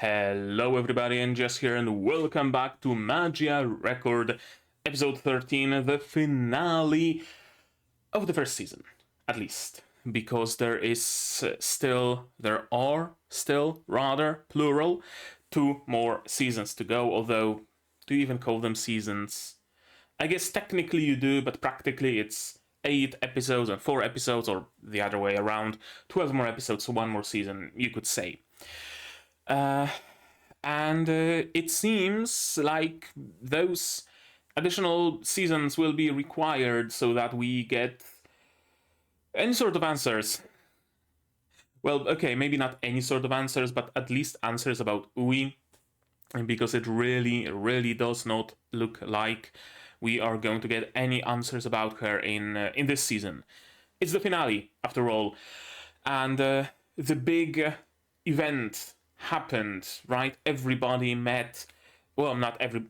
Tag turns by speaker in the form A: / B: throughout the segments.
A: Hello everybody, and Jess here, and welcome back to Magia Record, episode 13, the finale of the first season, at least. Because there are still, plural, 2 more seasons to go, although, do you even call them seasons? I guess technically you do, but practically it's 8 episodes and 4 episodes, or the other way around, 12 more episodes, so 1 more season, you could say. And it seems like those additional seasons will be required so that we get any sort of answers. Well, okay, maybe not any sort of answers, but at least answers about Ui, because it really does not look like we are going to get any answers about her in this season. It's the finale, after all, and the big event happened, right? Everybody met. Well, not every.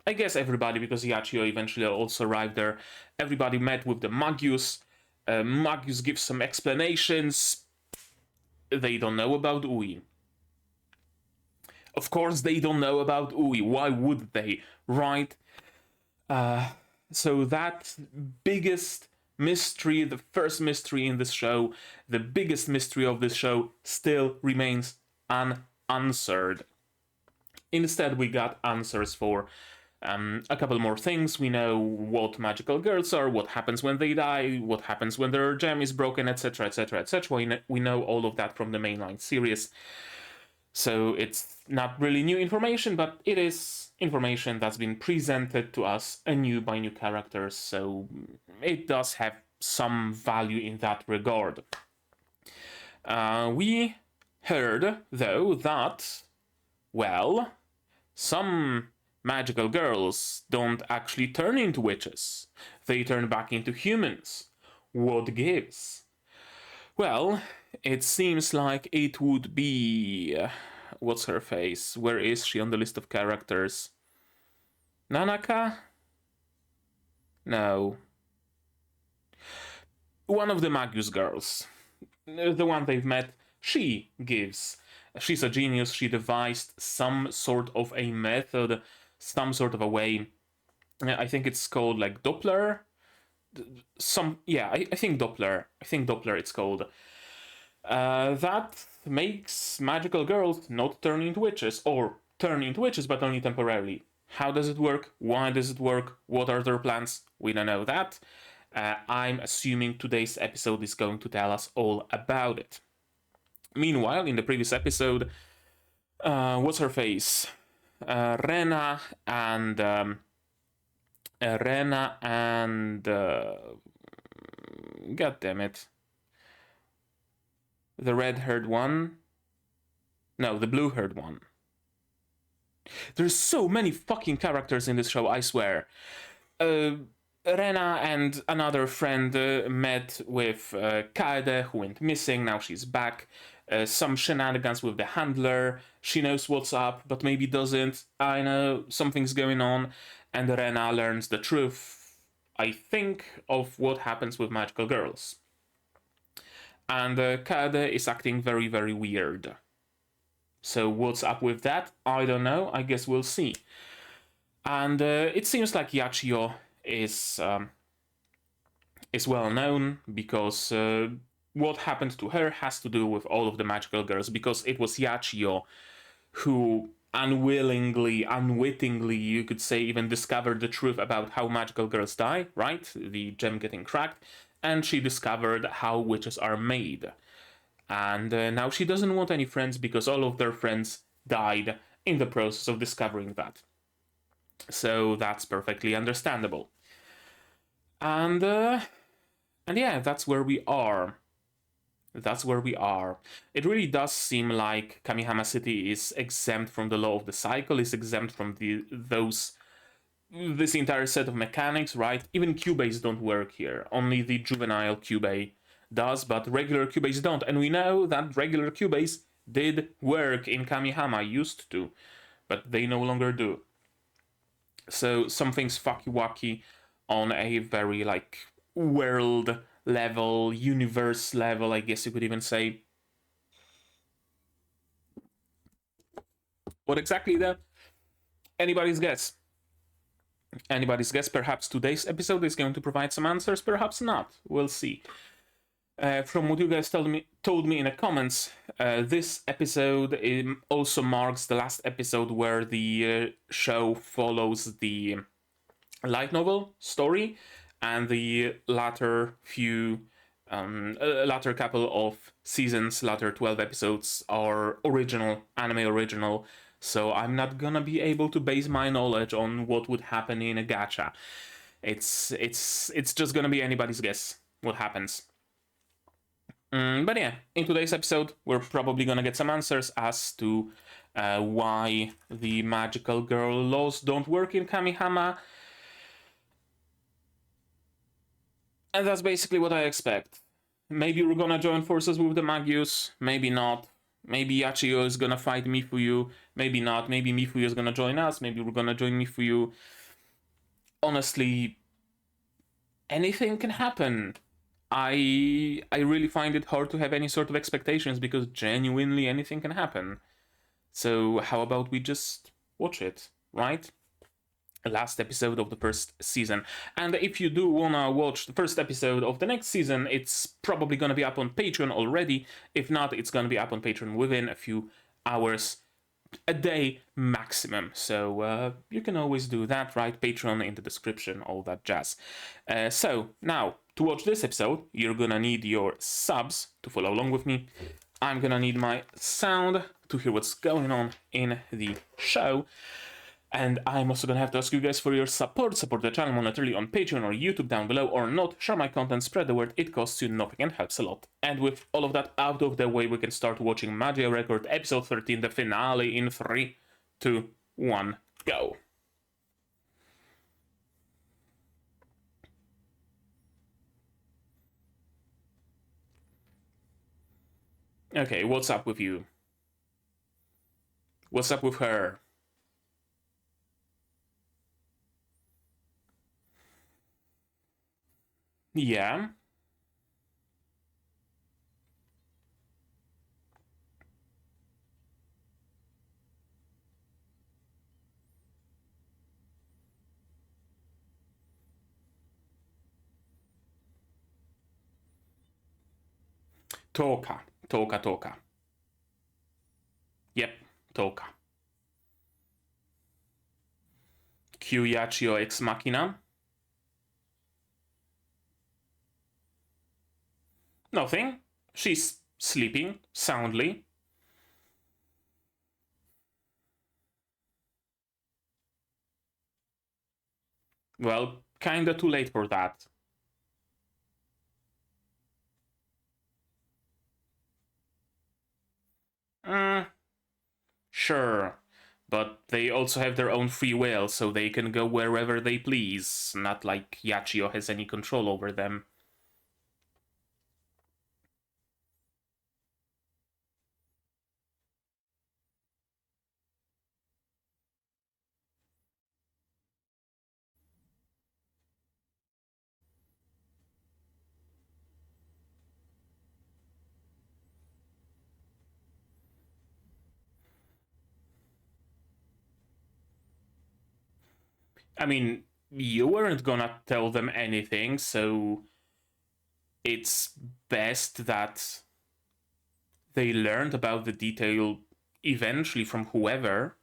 A: I guess everybody, because Yachiyo eventually also arrived there. Everybody met with the Magius. Magius gives some explanations. They don't know about Ui. Of course, they don't know about Ui. Why would they, right? So that biggest mystery, the first mystery in this show, the biggest mystery of this show, still remains unanswered. Instead, we got answers for a couple more things. We know what magical girls are, what happens when they die, what happens when their gem is broken, etc, etc, etc. We know all of that from the mainline series. So it's not really new information, but it is information that's been presented to us anew by new characters, so it does have some value in that regard. We heard, though, that, well, some magical girls don't actually turn into witches. They turn back into humans. What gives? Well, it seems like it would be... what's her face? Where is she on the list of characters? Nanaka? No. One of the Magius girls. The one they've met. She gives. She's a genius. She devised some sort of a method, some sort of a way. I think it's called like Doppler. I think Doppler. I think Doppler it's called. That makes magical girls not turn into witches, or turn into witches but only temporarily. How does it work? Why does it work? What are their plans? We don't know that. I'm assuming today's episode is going to tell us all about it. Meanwhile, in the previous episode, what's her face? Rena and God damn it. The red-haired one? No, the blue-haired one. There's so many fucking characters in this show, I swear. Rena and another friend met with Kaede, who went missing, now she's back. Some shenanigans with the handler. She knows what's up, but maybe doesn't. I know something's going on. And Rena learns the truth, I think, of what happens with magical girls. And Kaede is acting very, very weird. So what's up with that? I don't know. I guess we'll see. And it seems like Yachiyo is well known, because what happened to her has to do with all of the magical girls, because it was Yachiyo who unwittingly, you could say, even discovered the truth about how magical girls die, right? The gem getting cracked. And she discovered how witches are made. And now she doesn't want any friends because all of their friends died in the process of discovering that. So that's perfectly understandable. And yeah, that's where we are. That's where we are. It really does seem like Kamihama City is exempt from the law of the cycle, is exempt from this entire set of mechanics, right? Even Kyuubeys don't work here. Only the juvenile Kyuubey does, but regular Kyuubeys don't. And we know that regular Kyuubeys did work in Kamihama, used to, but they no longer do. So something's fucky-wacky on a very, like, world level, universe level, I guess you could even say. What exactly that? Anybody's guess. Anybody's guess. Perhaps today's episode is going to provide some answers, perhaps not. We'll see. From what you guys told me in the comments, this episode also marks the last episode where the show follows the light novel story, and the latter couple of seasons, latter 12 episodes are anime original. So I'm not gonna be able to base my knowledge on what would happen in a gacha. It's just gonna be anybody's guess what happens. But yeah, in today's episode, we're probably gonna get some answers as to why the magical girl laws don't work in Kamihama. And that's basically what I expect. Maybe we're gonna join forces with the Magius, maybe not. Maybe Yachiyo is gonna fight Mifuyu, maybe not. Maybe Mifuyu is gonna join us, maybe we're gonna join Mifuyu. Honestly, anything can happen. I really find it hard to have any sort of expectations because genuinely anything can happen. So how about we just watch it, right? Last episode of the first season. And if you do wanna watch the first episode of the next season, it's probably gonna be up on Patreon already. If not, it's gonna be up on Patreon within a few hours, a day maximum. So you can always do that, right? Patreon in the description, all that jazz. So now, to watch this episode, you're gonna need your subs to follow along with me. I'm gonna need my sound to hear what's going on in the show. And I'm also gonna have to ask you guys for your support. Support the channel monetarily on Patreon or YouTube down below, or not. Share my content, spread the word. It costs you nothing and helps a lot. And with all of that out of the way, we can start watching Magia Record episode 13, the finale, in 3, 2, 1, go. Okay, what's up with you? What's up with her? Yeah. Toka. Toka. Yep, Toka. Yachiyo ex machina. Nothing. She's sleeping soundly. Well, kinda too late for that. Sure. But they also have their own free will, so they can go wherever they please. Not like Yachiyo has any control over them. I mean, you weren't gonna tell them anything, so it's best that they learned about the detail eventually from whoever.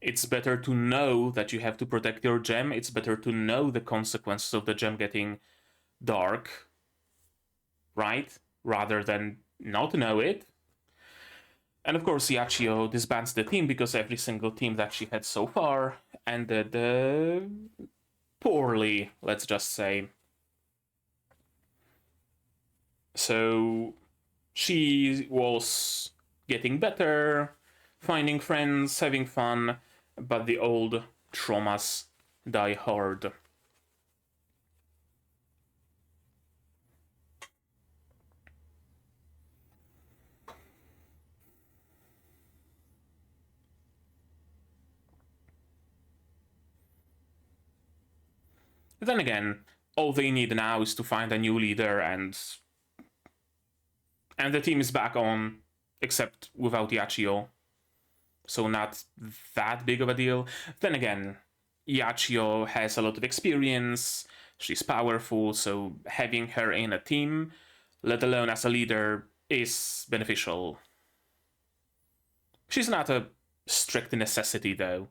A: It's better to know that you have to protect your gem. It's better to know the consequences of the gem getting dark, right? Rather than not know it. And of course, Yachiyo disbands the team because every single team that she had so far ended poorly, let's just say. So she was getting better, finding friends, having fun, but the old traumas die hard. Then again, all they need now is to find a new leader, and the team is back on, except without Yachiyo. So not that big of a deal. Then again, Yachiyo has a lot of experience, she's powerful, so having her in a team, let alone as a leader, is beneficial. She's not a strict necessity, though.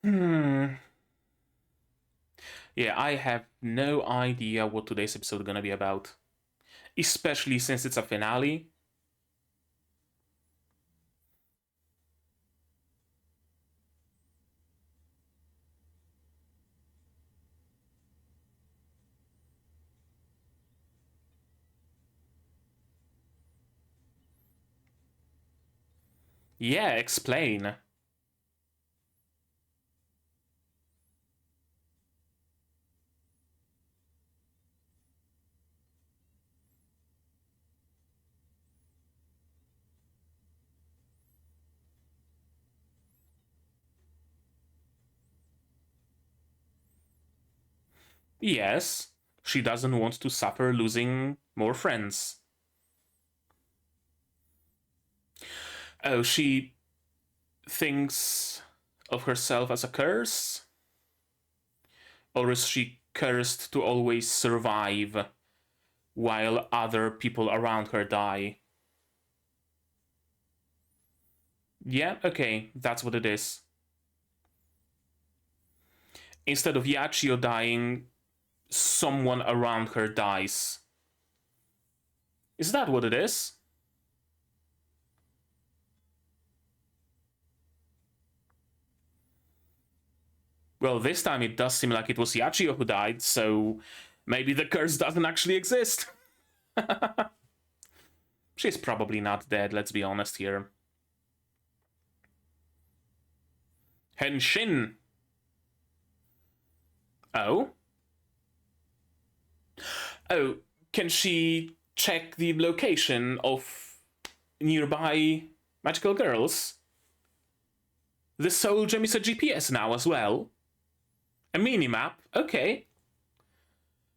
A: Hmm. Yeah, I have no idea what today's episode is gonna be about. Especially since it's a finale. Yeah, explain. Yes, she doesn't want to suffer losing more friends. Oh, she thinks of herself as a curse? Or is she cursed to always survive while other people around her die? Yeah, okay, that's what it is. Instead of Yachiyo dying, someone around her dies. Is that what it is? Well, this time it does seem like it was Yachiyo who died, so maybe the curse doesn't actually exist. She's probably not dead, let's be honest here. Henshin! Oh? Oh, can she check the location of nearby magical girls? The soul gem is a GPS now as well. A mini-map? Okay.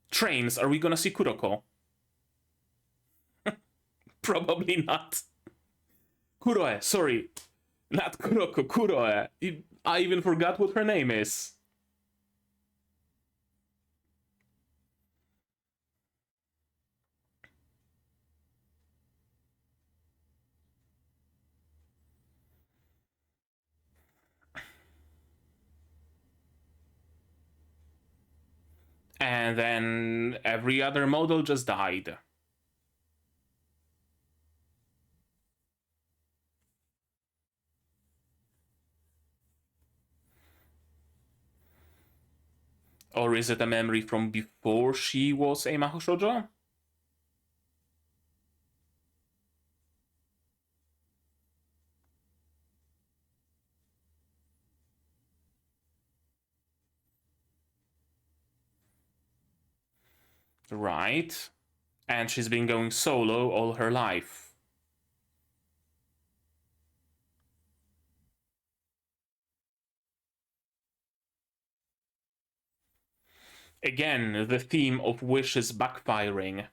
A: Trains, are we gonna see Kuroko? Probably not. Kuroe, sorry. Not Kuroko, Kuroe. I even forgot what her name is. And then every other model just died. Or is it a memory from before she was a Mahou Shoujo? Right. And she's been going solo all her life. Again, the theme of wishes backfiring.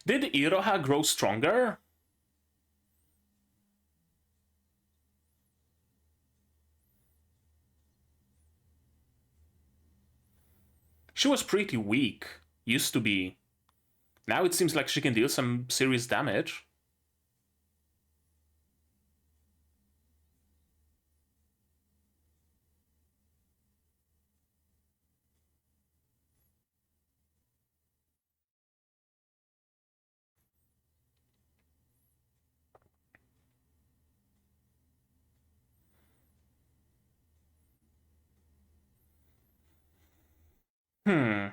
A: Did Iroha grow stronger? She was pretty weak. Used to be. Now it seems like she can deal some serious damage. Hmm.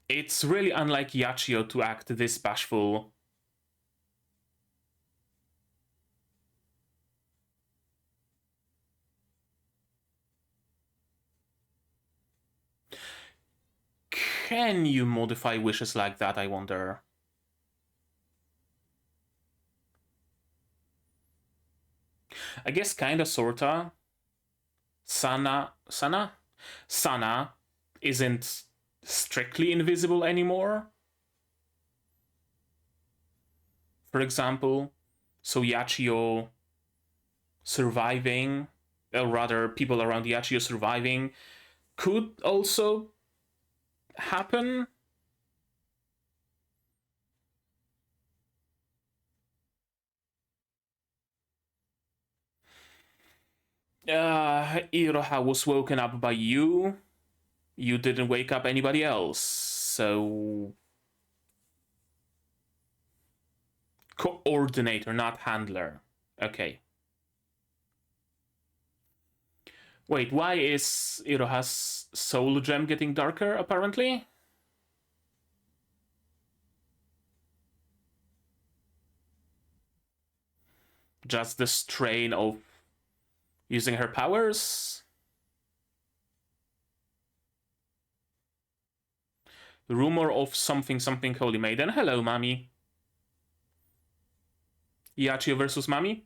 A: It's really unlike Yachiyo to act this bashful. Can you modify wishes like that, I wonder? I guess kinda, sorta. Sana isn't strictly invisible anymore. For example, so Yachiyo surviving, or rather people around Yachiyo surviving, could also happen. Iroha was woken up by you. You didn't wake up anybody else, so... Coordinator, not handler. Okay. Wait, why is Iroha's soul gem getting darker, apparently? Just the strain of using her powers? The rumor of something holy maiden. Hello, Mami. Yachiyo versus Mami?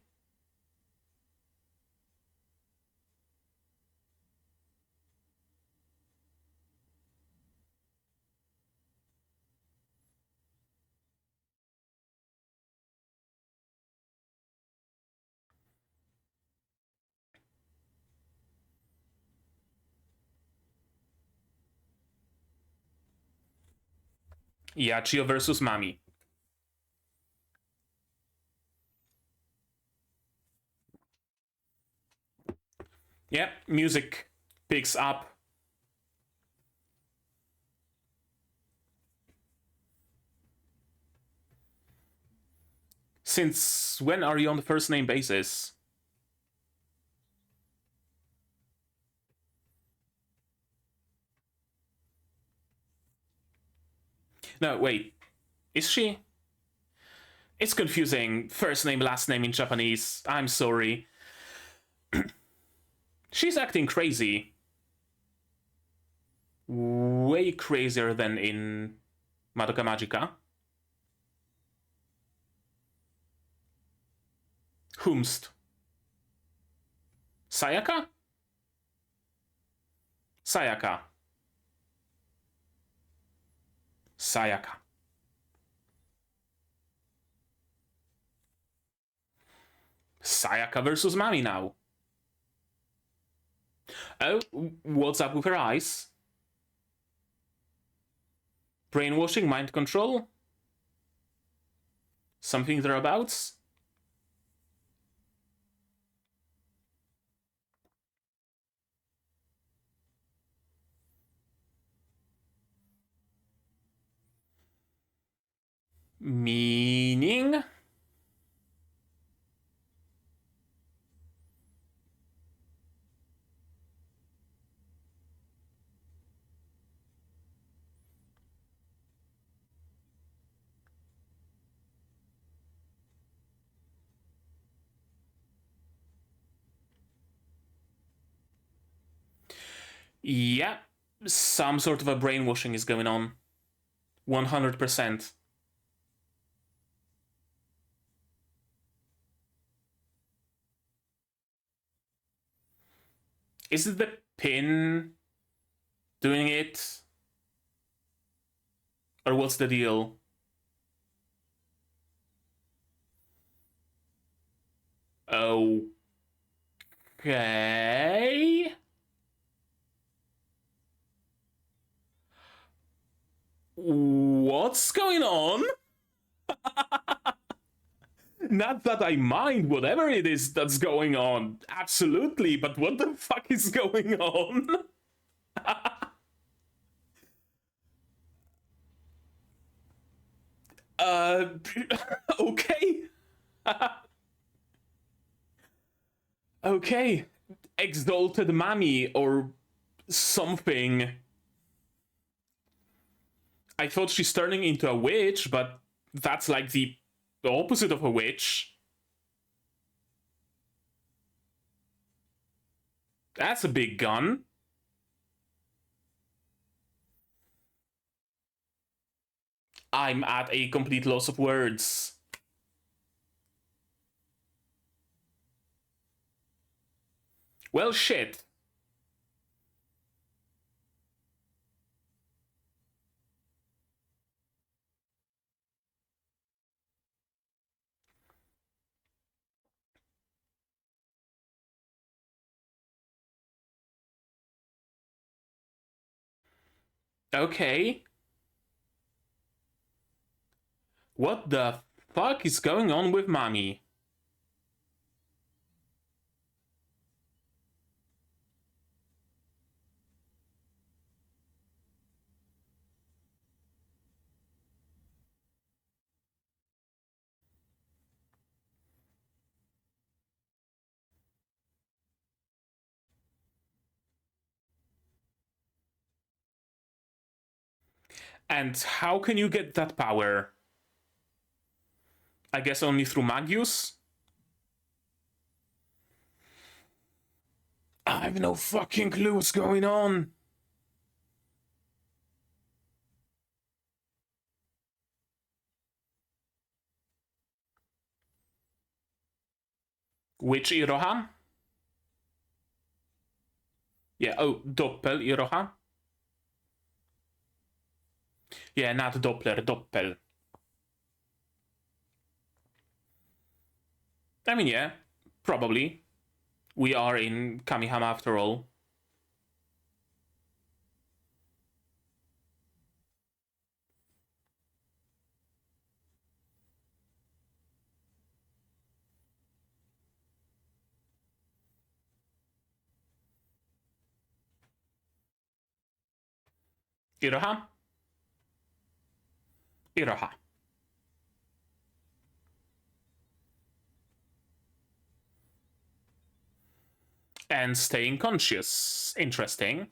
A: Yachiyo versus Mami. Yep, music picks up. Since when are you on the first name basis? No, wait. Is she? It's confusing. First name, last name in Japanese. I'm sorry. She's acting crazy. Way crazier than in Madoka Magica. Whomst? Sayaka? Sayaka. Sayaka. Sayaka versus Mami now. Oh, what's up with her eyes? Brainwashing, mind control? Something thereabouts? Meaning? Yeah, some sort of a brainwashing is going on. 100%. Is it the pin doing it? Or what's the deal? Okay. What's going on? Not that I mind whatever it is that's going on. Absolutely, but what the fuck is going on? uh, okay. Okay. Exalted Mami or something. I thought she's turning into a witch, but that's like the opposite of a witch. That's a big gun. I'm at a complete loss of words. Well, shit. Okay. What the fuck is going on with Mommy? And how can you get that power? I guess only through Magius? I have no fucking clue what's going on. Which Iroha? Yeah, oh, Doppel Iroha? Yeah, not Doppler, Doppel. I mean, yeah, probably. We are in Kamihama after all. Iroha? Iroha. And staying conscious. Interesting.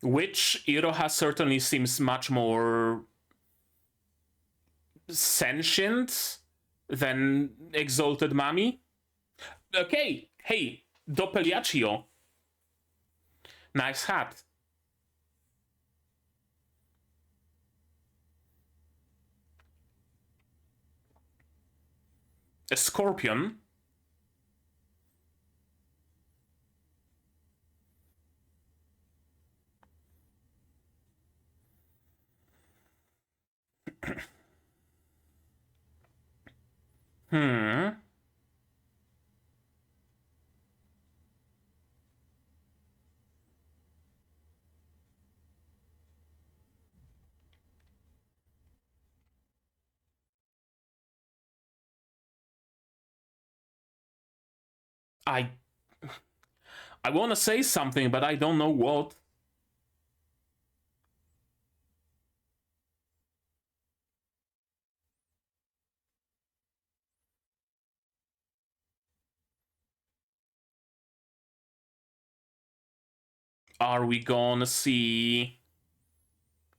A: Which Iroha certainly seems much more sentient than Exalted Mami. Okay, hey, Doppel Yachiyo. Nice hat. A scorpion. Hmm. I want to say something, but I don't know what. Are we gonna see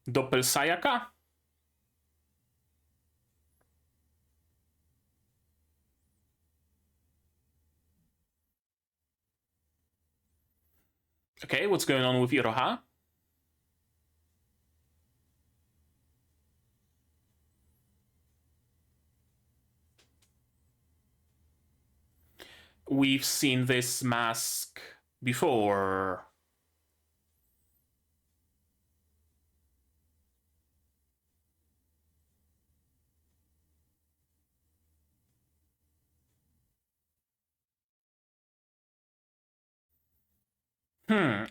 A: Doppel Sayaka? Okay, what's going on with Iroha? We've seen this mask before.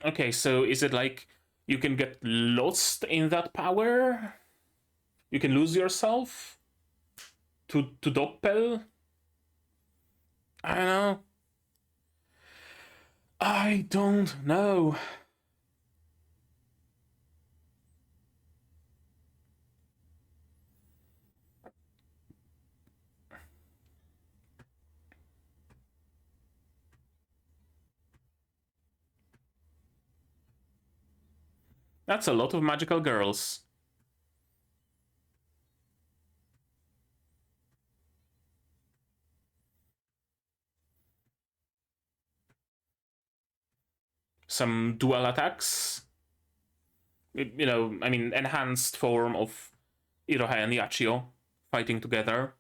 A: Okay, so is it like you can get lost in that power? You can lose yourself? To Doppel? I don't know. I don't know. That's a lot of magical girls. Some dual attacks. You know, I mean, enhanced form of Iroha and Yachiyo fighting together.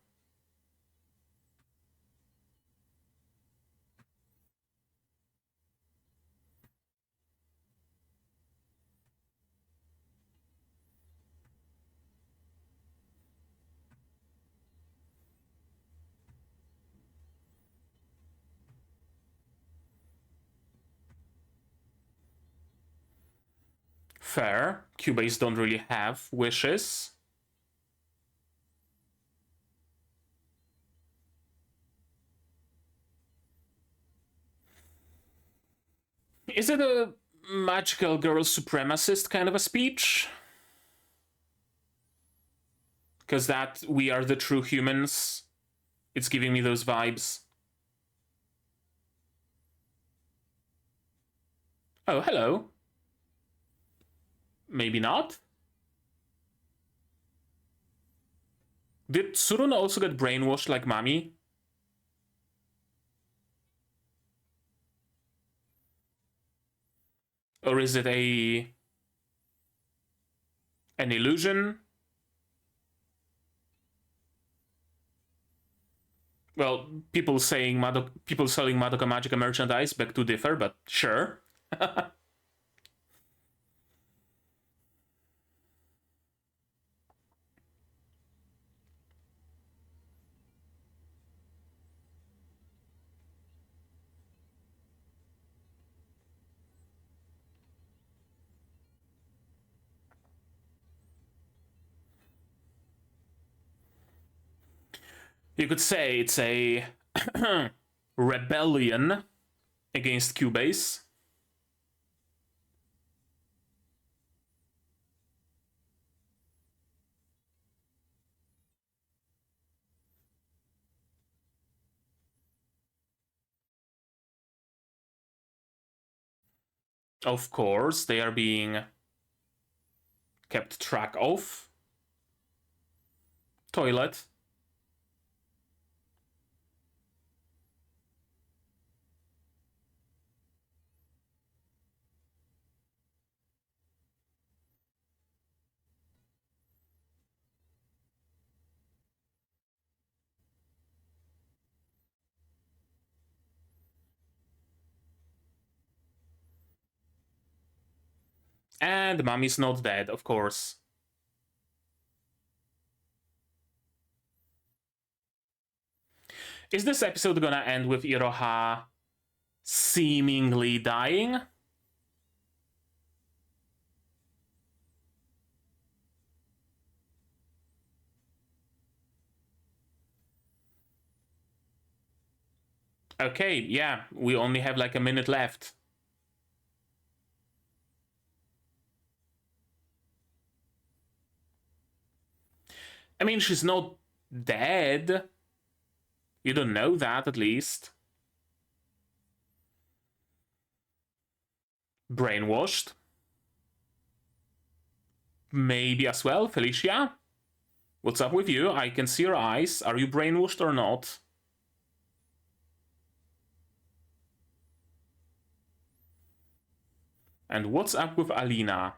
A: Fair. Kyuubeys don't really have wishes. Is it a magical girl supremacist kind of a speech? Because that we are the true humans, it's giving me those vibes. Oh, hello. Maybe not? Did Tsuruno also get brainwashed like Mami? Or is it an illusion? Well, people selling Madoka Magica merchandise beg to differ, but sure. You could say it's a rebellion against Kyuubeys. Of course, they are being kept track of. Toilet. And Mami's not dead, of course. Is this episode gonna end with Iroha seemingly dying? Okay, yeah, we only have like a minute left. I mean, she's not dead. You don't know that, at least. Brainwashed. Maybe as well, Felicia? What's up with you? I can see your eyes. Are you brainwashed or not? And what's up with Alina?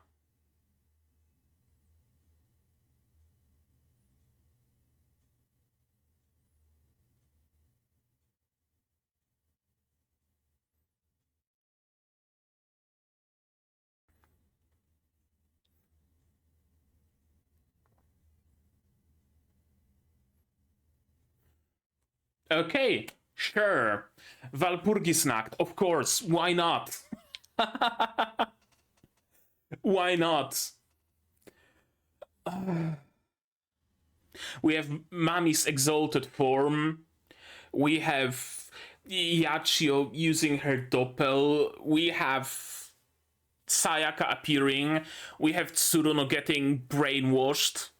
A: Okay, sure. Walpurgisnacht, of course. Why not? Why not? We have Mami's exalted form. We have Yachiyo using her doppel. We have Sayaka appearing. We have Tsuruno getting brainwashed.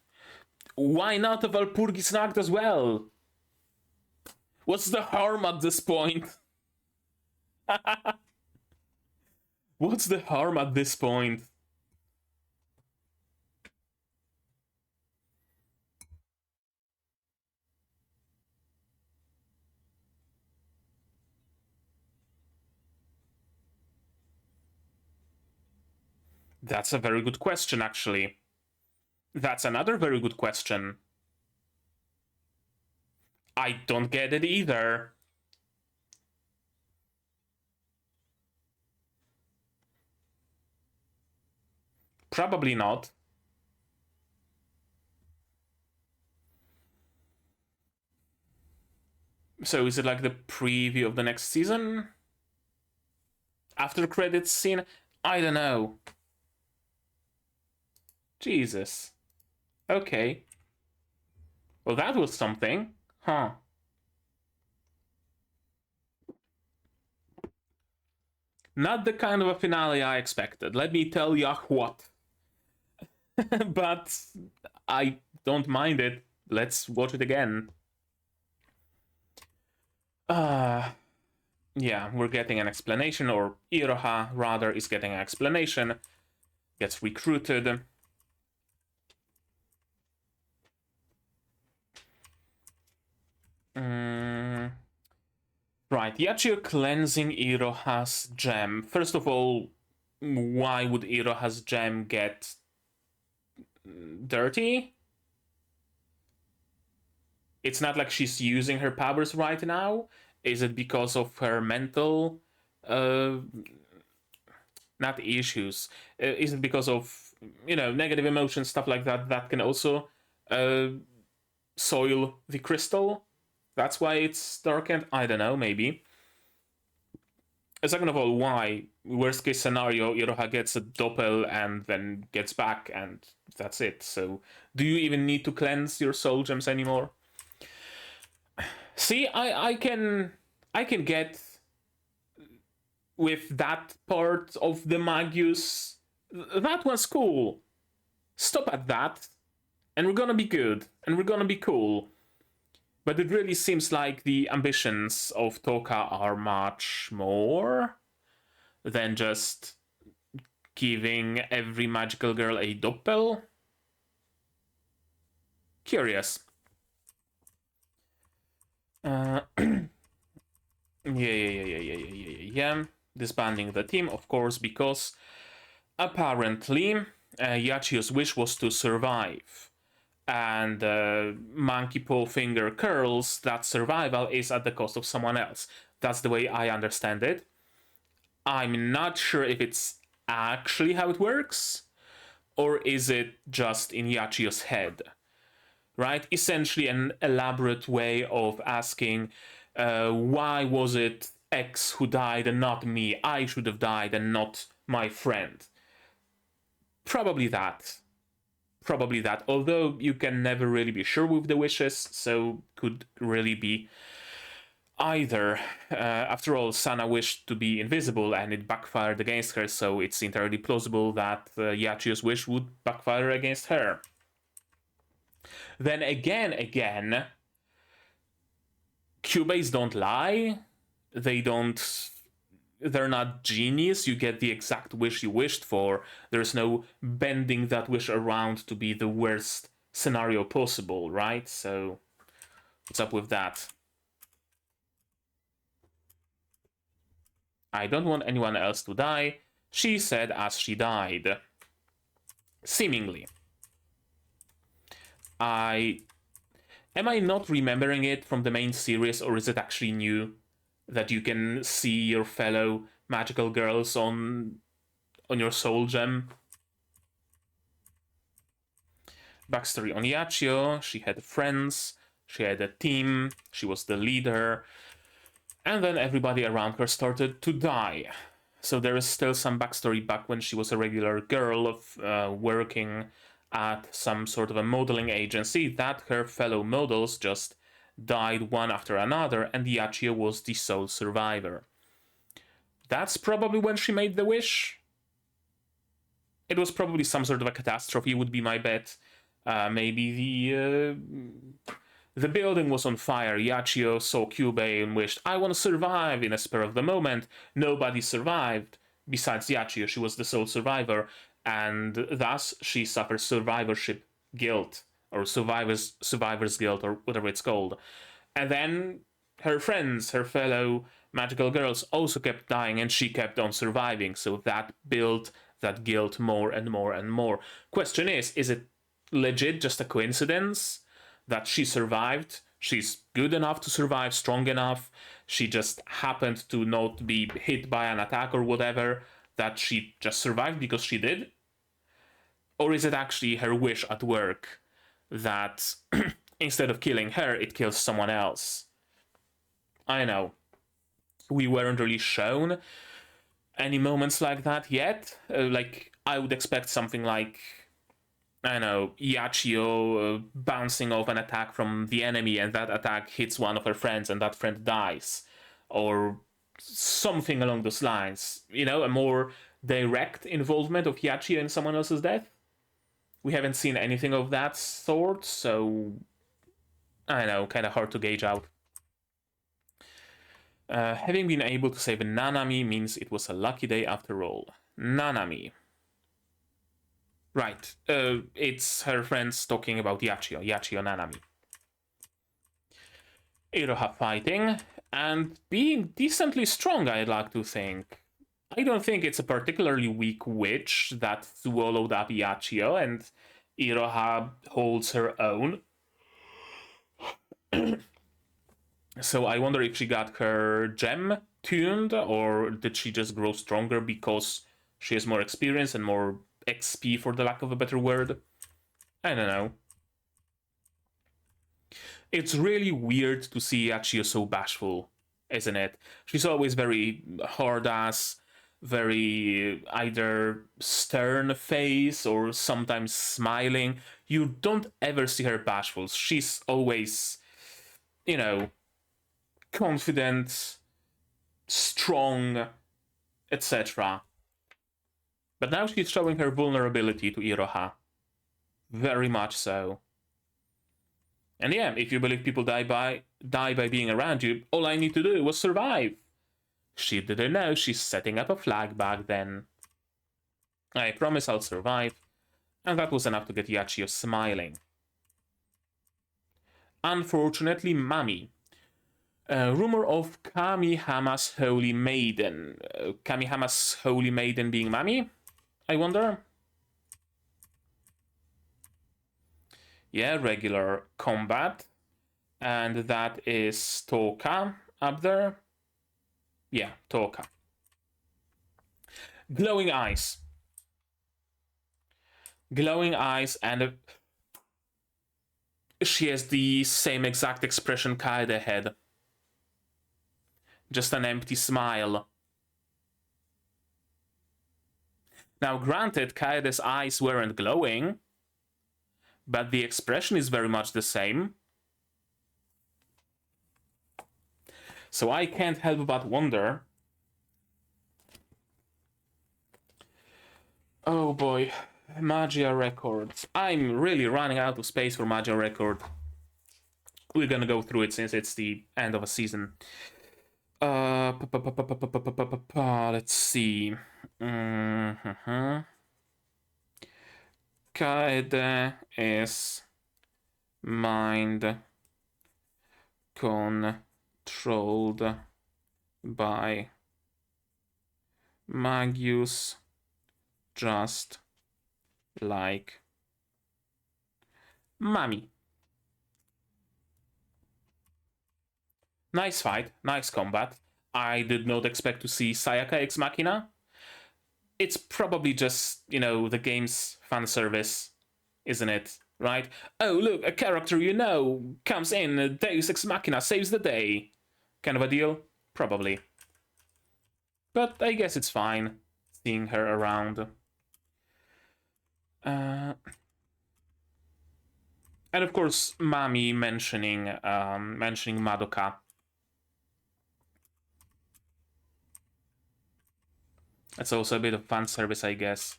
A: Why not a Walpurgisnacht as well? What's the harm at this point? What's the harm at this point? That's a very good question, actually. That's another very good question. I don't get it either. Probably not. So is it like the preview of the next season? After credits scene? I don't know. Jesus. Okay. Well, that was something. Huh. Not the kind of a finale I expected. Let me tell ya what. But I don't mind it. Let's watch it again. Yeah, we're getting an explanation, or Iroha, rather, is getting an explanation. Gets recruited. Right, Yachiyo cleansing Iroha's gem. First of all, why would Iroha's gem get dirty? It's not like she's using her powers right now. Is it because of her mental not issues? Is it because of, you know, negative emotions, stuff like that, that can also soil the crystal? That's why it's darkened? I don't know, maybe. Second of all, why? Worst case scenario, Iroha gets a doppel and then gets back, and that's it. So, do you even need to cleanse your soul gems anymore? See, I can get with that part of the Magius. That was cool. Stop at that, and we're gonna be good, and we're gonna be cool. But it really seems like the ambitions of Toka are much more than just giving every magical girl a doppel. Curious. Yeah. Disbanding the team, of course, because apparently Yachiyo's wish was to survive. And Monkey Paw Finger curls, that survival is at the cost of someone else. That's the way I understand it. I'm not sure if it's actually how it works, or is it just in Yachiyo's head, right? Essentially an elaborate way of asking, why was it X who died and not me? I should have died and not my friend. Probably that. Although you can never really be sure with the wishes, so could really be either. After all, Sana wished to be invisible and it backfired against her, so it's entirely plausible that Yachiyo's wish would backfire against her. Then again, Kyuubeys don't lie. They're not genius. You get the exact wish you wished for. There's no bending that wish around to be the worst scenario possible, right? So, what's up with that? I don't want anyone else to die, she said as she died. Seemingly. Am I not remembering it from the main series, or is it actually new? That you can see your fellow magical girls on your soul gem. Backstory on Yachiyo: she had friends, she had a team, she was the leader, and then everybody around her started to die. So there is still some backstory back when she was a regular girl of working at some sort of a modeling agency, that her fellow models just died one after another, and Yachiyo was the sole survivor. That's probably when she made the wish. It was probably some sort of a catastrophe, would be my bet. Maybe the building was on fire. Yachiyo saw Kyuubey and wished, I want to survive, in a spur of the moment. Nobody survived. Besides Yachiyo, she was the sole survivor, and thus she suffers survivorship guilt, or survivor's guilt, or whatever it's called. And then her friends, her fellow magical girls, also kept dying, and she kept on surviving. So that built that guilt more and more and more. Question is it legit just a coincidence that she survived? She's good enough to survive, strong enough. She just happened to not be hit by an attack or whatever, that she just survived because she did? Or is it actually her wish at work that instead of killing her, it kills someone else? I know. We weren't really shown any moments like that yet. Like, I would expect something like, I don't know, Yachiyo bouncing off an attack from the enemy and that attack hits one of her friends and that friend dies. Or something along those lines. You know, a more direct involvement of Yachiyo in someone else's death. We haven't seen anything of that sort, so I don't know, kind of hard to gauge out. Having been able to save Nanami means it was a lucky day after all. Nanami. Right, it's her friends talking about Yachiyo Nanami. Iroha fighting, and being decently strong, I'd like to think. I don't think it's a particularly weak witch that swallowed up Yachiyo, and Iroha holds her own. So I wonder if she got her gem tuned, or did she just grow stronger because she has more experience and more XP, for the lack of a better word? I don't know. It's really weird to see Yachiyo so bashful, isn't it? She's always very hard-ass, very either stern face or sometimes smiling. You don't ever see her bashful. She's always, you know, confident, strong, etc. But now she's showing her vulnerability to Iroha. Very much so. And yeah, if you believe people die by being around you, all I need to do was survive. She didn't know she's setting up a flag back then. I promise I'll survive. And that was enough to get Yachiyo smiling. Unfortunately, Mami. Rumor of Kamihama's Holy Maiden. Kamihama's Holy Maiden being Mami? I wonder? Yeah, regular combat. And that is Toka up there. Yeah, Toka. Glowing eyes. Glowing eyes, and she has the same exact expression Kaede had. Just an empty smile. Now, granted, Kaede's eyes weren't glowing, but the expression is very much the same. So I can't help but wonder. Oh boy, Magia Record. I'm really running out of space for Magia Record. We're gonna go through it since it's the end of a season. Let's see. Kaede is mind controlled by Magus, just like Mami. Nice fight, nice combat. I did not expect to see Sayaka Ex Machina. It's probably just, you know, the game's fan service, isn't it? Right? Oh, look, a character you know comes in, Deus Ex Machina saves the day. Kind of a deal? Probably. But I guess it's fine seeing her around. And of course, Mami mentioning Madoka. That's also a bit of fan service, I guess.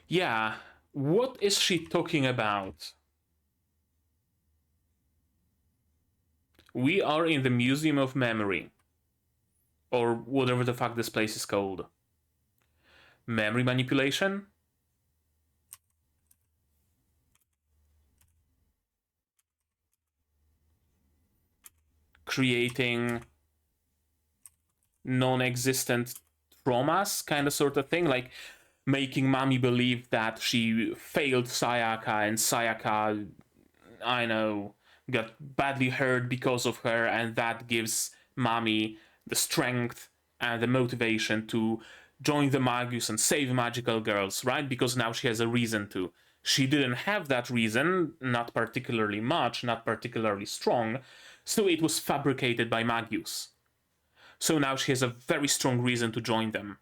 A: Yeah, what is she talking about? We are in the Museum of Memory. Or whatever the fuck this place is called. Memory manipulation? creating non-existent traumas, kind of sort of thing, like making Mami believe that she failed Sayaka and Sayaka, I know, got badly hurt because of her, and that gives Mami the strength and the motivation to join the Magus and save magical girls, right? Because now she has a reason to. She didn't have that reason, not particularly much, not particularly strong, so it was fabricated by Magus. So now she has a very strong reason to join them.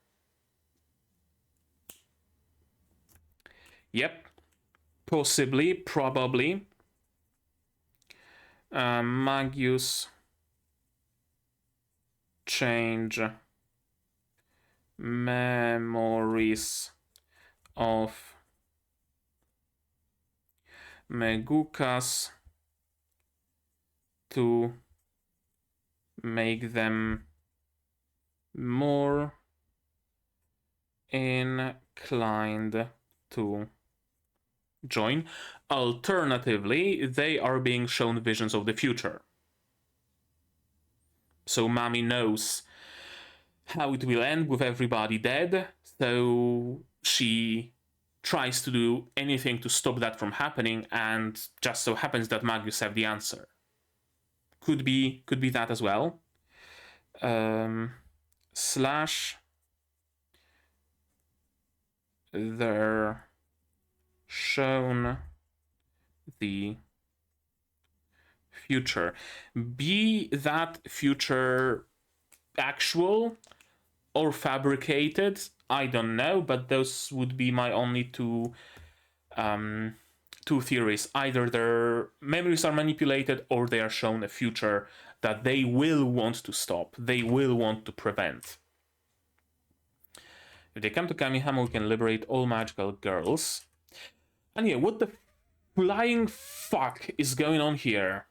A: Yep. Possibly, probably. Magus change memories of Megukas to make them more inclined to join. Alternatively, they are being shown visions of the future. So Mami knows how it will end with everybody dead, so she tries to do anything to stop that from happening, and just so happens that Magus have the answer. Could be that as well. Slash they're shown the future. Be that future actual or fabricated, I don't know, but those would be my only two theories. Either their memories are manipulated, or they are shown a future that they will want to stop, they will want to prevent. If they come to Kamihama, we can liberate all magical girls. And yeah, what the flying fuck is going on here?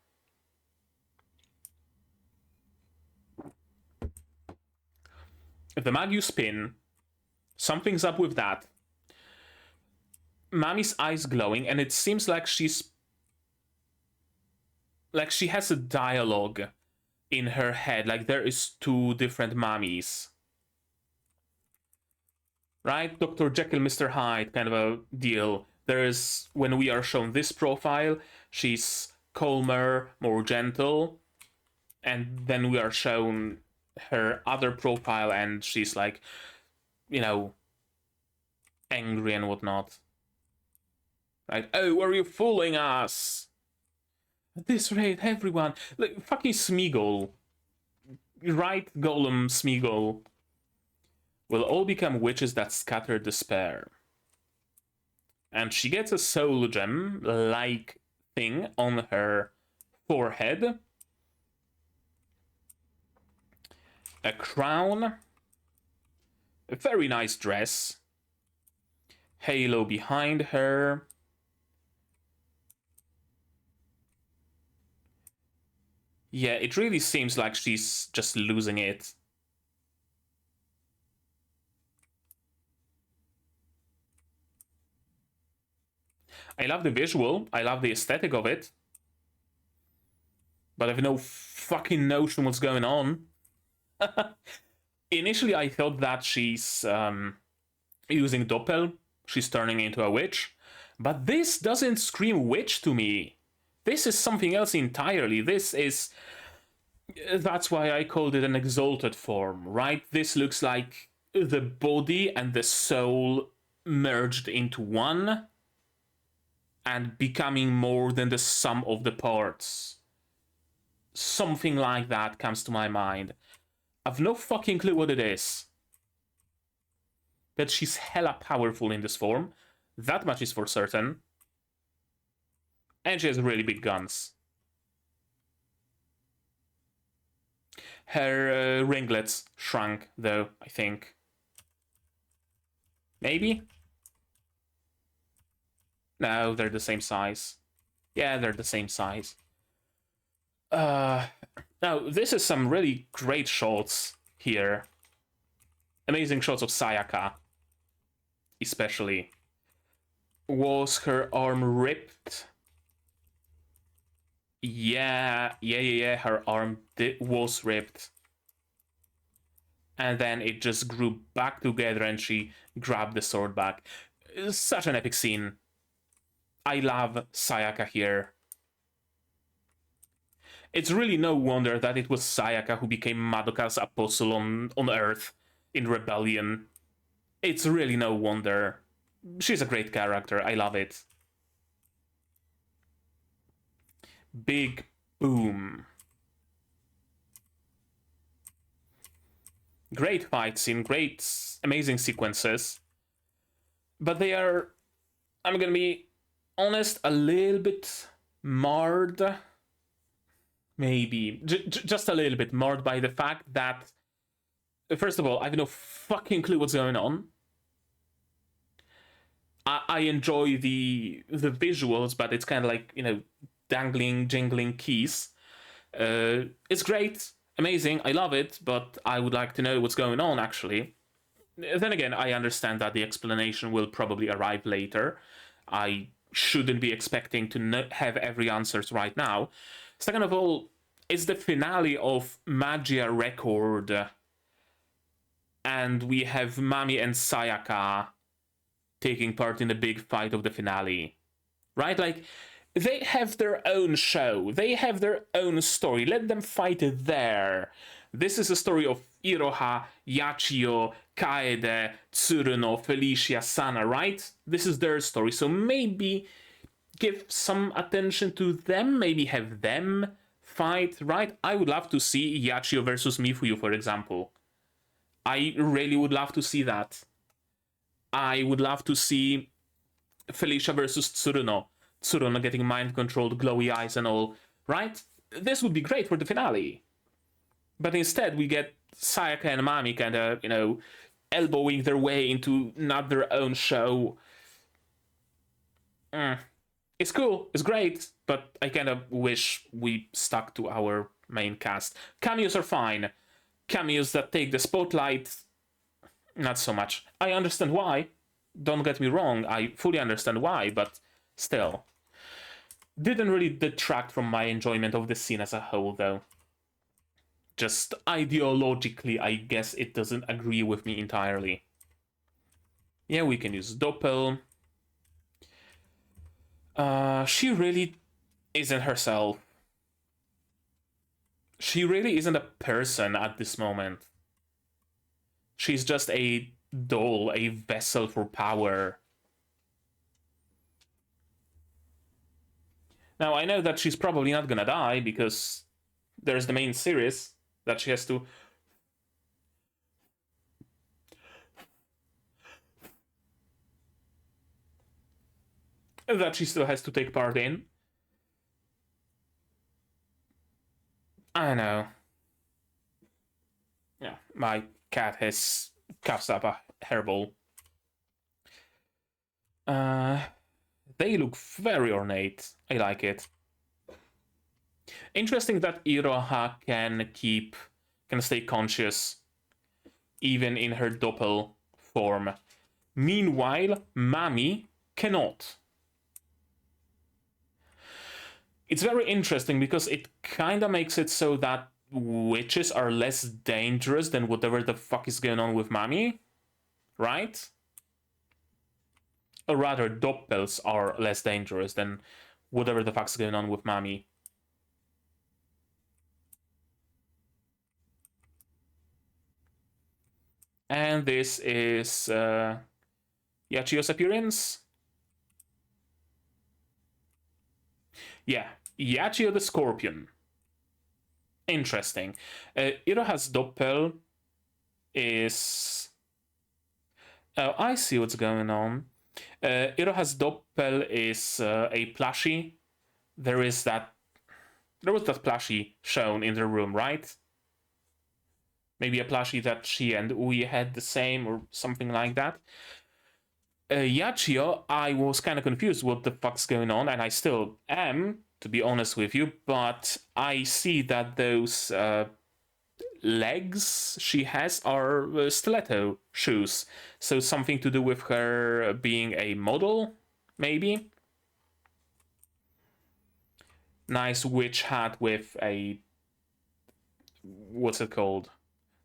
A: The Magus pin, something's up with that. Mami's eyes glowing, and it seems like she has a dialogue in her head, like there is two different Mamis. Right? Dr. Jekyll, Mr. Hyde kind of a deal. There is, when we are shown this profile, she's calmer, more gentle, and then we are shown her other profile and she's like, you know, angry and whatnot. Right? Oh, are you fooling us? At this rate, everyone, like, fucking Smeagol, right? Golem Smeagol, will all become witches that scatter despair. And she gets a soul gem-like thing on her forehead, a crown, a very nice dress, halo behind her, yeah, it really seems like she's just losing it. I love the visual, I love the aesthetic of it, but I have no fucking notion what's going on. Initially, I thought that she's using Doppel, she's turning into a witch, but this doesn't scream witch to me. This is something else entirely. This is... That's why I called it an exalted form, right? This looks like the body and the soul merged into one and becoming more than the sum of the parts. Something like that comes to my mind. I've no fucking clue what it is. But she's hella powerful in this form. That much is for certain. And she has really big guns. Her ringlets shrunk, though, I think. Maybe? No, they're the same size. Yeah, they're the same size. Now, this is some really great shots here. Amazing shots of Sayaka. Especially. Was her arm ripped? Yeah. Her arm was ripped. And then it just grew back together and she grabbed the sword back. Such an epic scene. I love Sayaka here. It's really no wonder that it was Sayaka who became Madoka's apostle on Earth in Rebellion. It's really no wonder. She's a great character. I love it. Big boom. Great fight scene, great, amazing sequences. But they are, I'm gonna be honest, a little bit marred. Maybe. Just a little bit marred by the fact that, first of all, I have no fucking clue what's going on. I enjoy the visuals, but it's kind of like, dangling, jingling keys. It's great, amazing, I love it, but I would like to know what's going on, actually. Then again, I understand that the explanation will probably arrive later. I shouldn't be expecting to have every answers right now. Second of all, it's the finale of Magia Record, and we have Mami and Sayaka taking part in the big fight of the finale. Right? Like, they have their own show, they have their own story, let them fight it there. This is a story of Iroha, Yachiyo, Kaede, Tsuruno, Felicia, Sana, right? This is their story, so maybe give some attention to them, maybe have them fight, right? I would love to see Yachiyo versus Mifuyu, for example. I really would love to see that. I would love to see Felicia versus Tsuruno. Tsuruno getting mind-controlled, glowy eyes and all, right? This would be great for the finale. But instead, we get Sayaka and Mami kind of, elbowing their way into not their own show. It's cool, it's great, but I kind of wish we stuck to our main cast. Cameos are fine. Cameos that take the spotlight, not so much. I understand why. Don't get me wrong, I fully understand why, but still. Didn't really detract from my enjoyment of the scene as a whole, though. Just ideologically, I guess it doesn't agree with me entirely. Yeah, we can use Doppel. She really isn't herself. She really isn't a person at this moment. She's just a doll, a vessel for power. Now, I know that she's probably not gonna die, because there's the main series that she has to... that she still has to take part in. I know. Yeah, my cat has cuffed up a hairball. They look very ornate. I like it. Interesting that Iroha can stay conscious even in her doppel form. Meanwhile, Mami cannot. It's very interesting because it kinda makes it so that witches are less dangerous than whatever the fuck is going on with Mami, right? Or rather, doppels are less dangerous than whatever the fuck's going on with Mami. And this is Yachiyo's appearance. Yeah, Yachiyo the Scorpion. Interesting. Iroha's doppel is... Oh, I see what's going on. Iroha's doppel is a plushie. There was that plushie shown in the room, right? Maybe a plushie that she and Ui had the same or something like that. Yachiyo, I was kind of confused what the fuck's going on, and I still am, to be honest with you, but I see that those legs she has are stiletto shoes. So something to do with her being a model, maybe? nice witch hat with a, what's it called?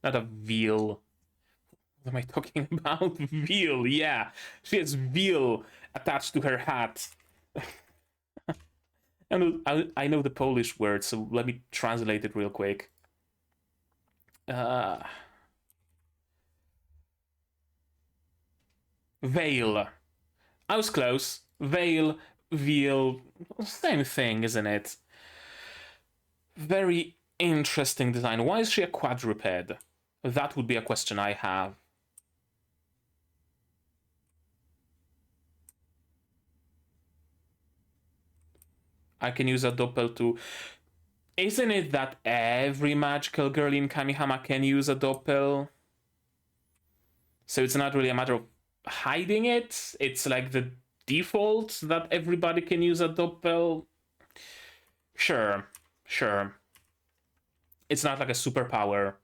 A: Not a veil. What am I talking about? Veal, yeah. She has veal attached to her hat. I know the Polish word, so let me translate it real quick. Uh, veil. I was close. Veil, veal, same thing, isn't it? Very interesting design. Why is she a quadruped? That would be a question I have. I can use a doppel to... Isn't it that every magical girl in Kamihama can use a doppel? So it's not really a matter of hiding it. It's like the default that everybody can use a doppel. Sure, sure. It's not like a superpower.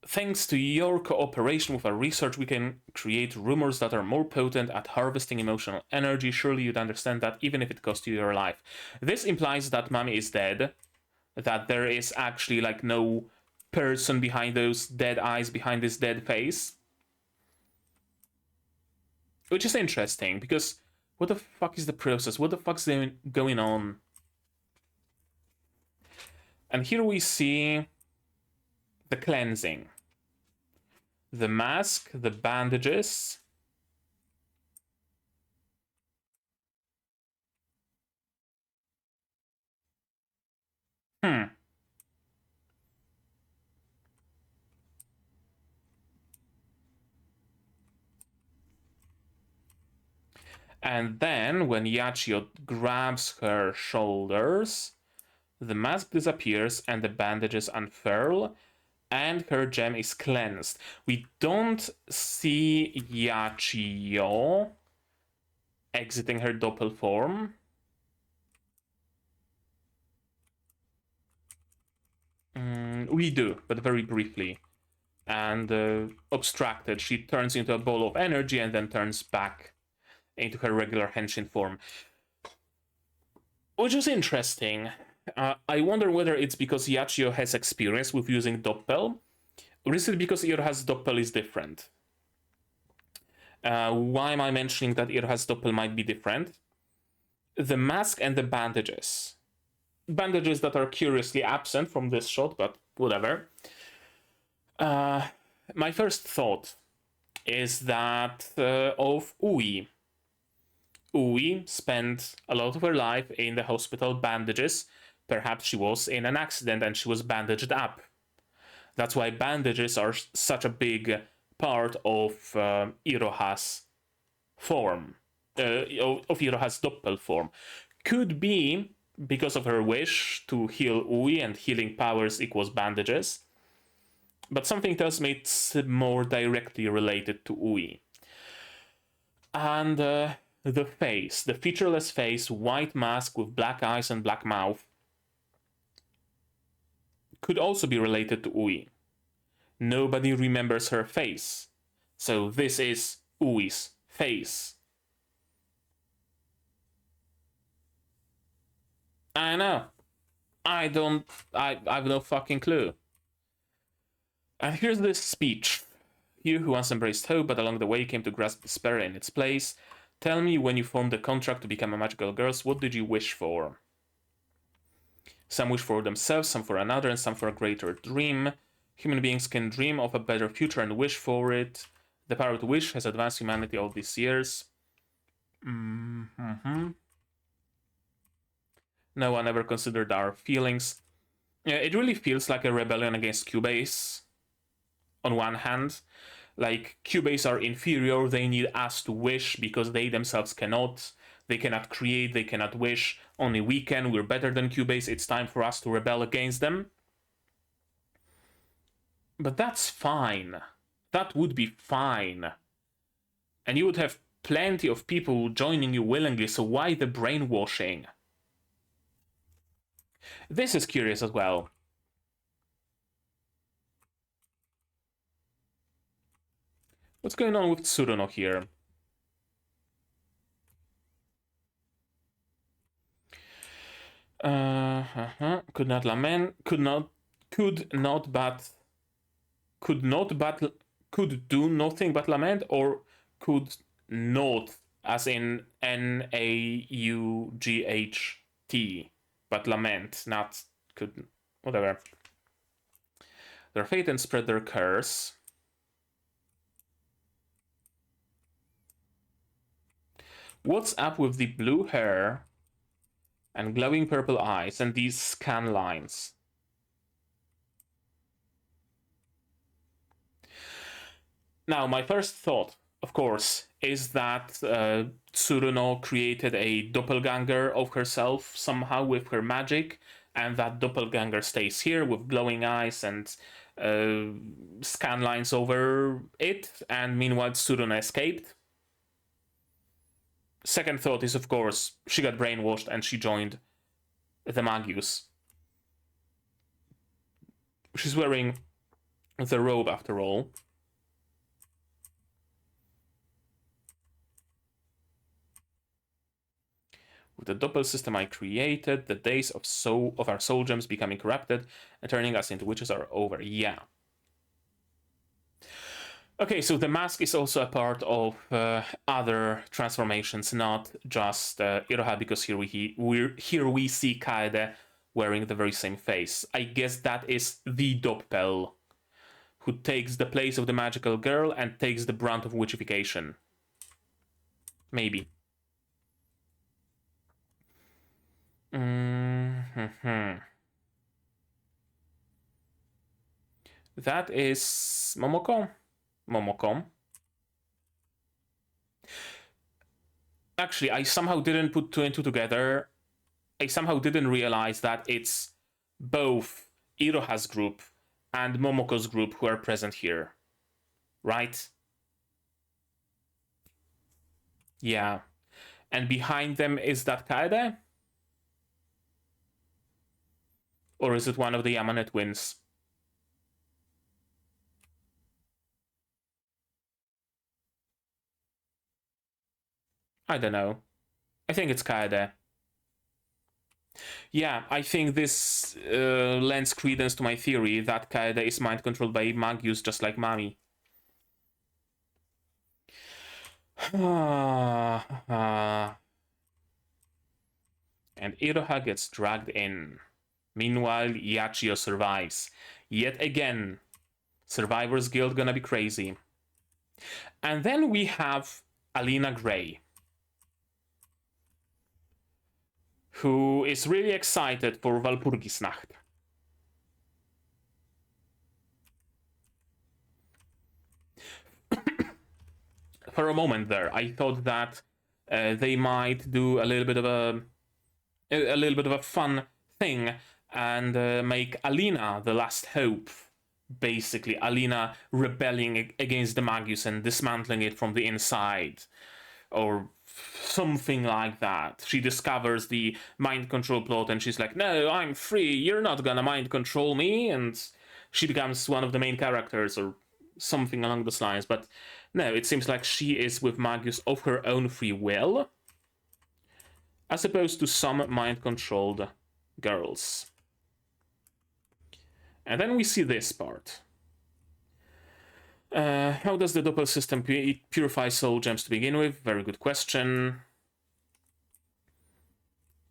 A: Thanks to your cooperation with our research, we can create rumors that are more potent at harvesting emotional energy. Surely you'd understand that, even if it cost you your life. This implies that Mami is dead, that there is actually like no person behind those dead eyes, behind this dead face. Which is interesting, because what the fuck is the process? What the fuck's going on? And here we see the cleansing. The mask, the bandages. Hmm. And then, when Yachiyo grabs her shoulders, the mask disappears and the bandages unfurl, and her gem is cleansed. We don't see Yachiyo exiting her doppel form. We do, but very briefly. And abstracted, she turns into a ball of energy and then turns back into her regular henshin form. Which is interesting. I wonder whether it's because Yachiyo has experience with using doppel, or is it because Iroha's doppel is different? Why am I mentioning that Iroha's doppel might be different? The mask and the bandages. Bandages that are curiously absent from this shot, but whatever. My first thought is that of Ui. Ui spent a lot of her life in the hospital bandages. Perhaps she was in an accident and she was bandaged up. That's why bandages are such a big part of Iroha's form, of Iroha's doppel form. Could be because of her wish to heal Ui, and healing powers equals bandages. But something tells me it's more directly related to Ui. And the face, the featureless face, white mask with black eyes and black mouth, could also be related to Ui. Nobody remembers her face. So this is Ui's face. I know. I have no fucking clue. And here's this speech. You who once embraced hope, but along the way came to grasp despair in its place. Tell me, when you formed the contract to become a magical girl, what did you wish for? Some wish for themselves, some for another, and some for a greater dream. Human beings can dream of a better future and wish for it. The power to wish has advanced humanity all these years. No one ever considered our feelings. It really feels like a rebellion against Kyuubeys. On one hand, like, Kyuubeys are inferior, they need us to wish because they themselves cannot. They cannot create, they cannot wish, only we can, we're better than Kyuubeys, it's time for us to rebel against them. But that's fine. That would be fine. And you would have plenty of people joining you willingly, so why the brainwashing? This is curious as well. What's going on with Tsuruno here? Could not lament. Could do nothing but lament, or could not, as in Naught, but lament, not could, whatever. Their fate and spread their curse. What's up with the blue hair and glowing purple eyes and these scan lines? Now, my first thought, of course, is that Tsuruno created a doppelganger of herself somehow with her magic, and that doppelganger stays here with glowing eyes and scan lines over it, and meanwhile Tsuruno escaped. Second thought is, of course, she got brainwashed and she joined the Magus. She's wearing the robe after all. With the doppel system I created, the days of our soul gems becoming corrupted and turning us into witches are over. Yeah. Okay, so the mask is also a part of other transformations, not just Iroha, because here we see Kaede wearing the very same face. I guess that is the doppel, who takes the place of the magical girl and takes the brunt of witchification. Maybe. That is Momoko. Actually, I somehow didn't put two and two together. I somehow didn't realize that it's both Iroha's group and Momoko's group who are present here. Right? Yeah. And behind them, is that Kaede? Or is it one of the Yamane twins? I don't know. I think it's Kaede. Yeah, I think this lends credence to my theory that Kaede is mind controlled by Magus just like Mami. And Iroha gets dragged in. Meanwhile, Yachiyo survives. Yet again, Survivor's Guild gonna be crazy. And then we have Alina Gray, who is really excited for Walpurgisnacht. For a moment there, I thought that they might do a little bit of a fun thing and make Alina the last hope. Basically, Alina rebelling against the Magus and dismantling it from the inside, or something like that. She discovers the mind control plot and she's like, no, I'm free, you're not gonna mind control me, and she becomes one of the main characters or something along those lines. But no, it seems like she is with Magus of her own free will, as opposed to some mind-controlled girls. And then we see this part. How does the doppel system purify soul gems to begin with? Very good question.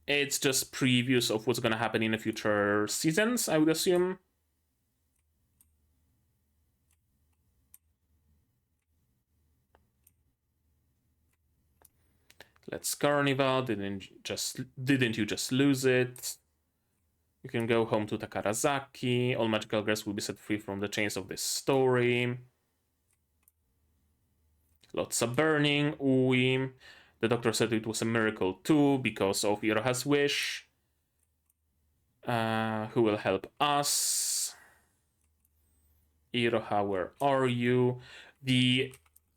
A: It's just previews of what's going to happen in the future seasons, I would assume. Let's Carnival. Didn't you just lose it? You can go home to Takarazaki. All magical girls will be set free from the chains of this story. Lots of burning. Ui. The doctor said it was a miracle too because of Iroha's wish. Who will help us? Iroha, where are you?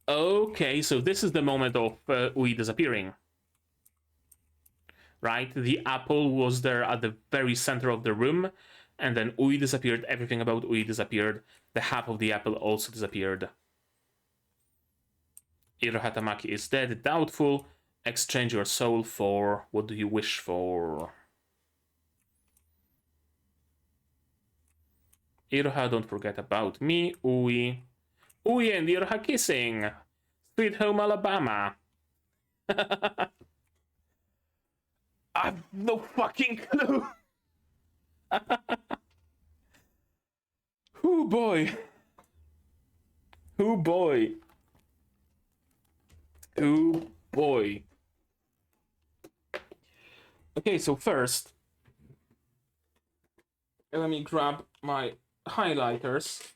A: Okay, so this is the moment of Ui disappearing. Right? The apple was there at the very center of the room, and then Ui disappeared. Everything about Ui disappeared. The half of the apple also disappeared. Iroha Tamaki is dead. Doubtful. Exchange your soul for... What do you wish for? Iroha, don't forget about me. Ui. Ui and Iroha kissing. Sweet Home Alabama. I've no fucking clue. Oh boy. Oh boy. Oh boy. Okay, so first, let me grab my highlighters.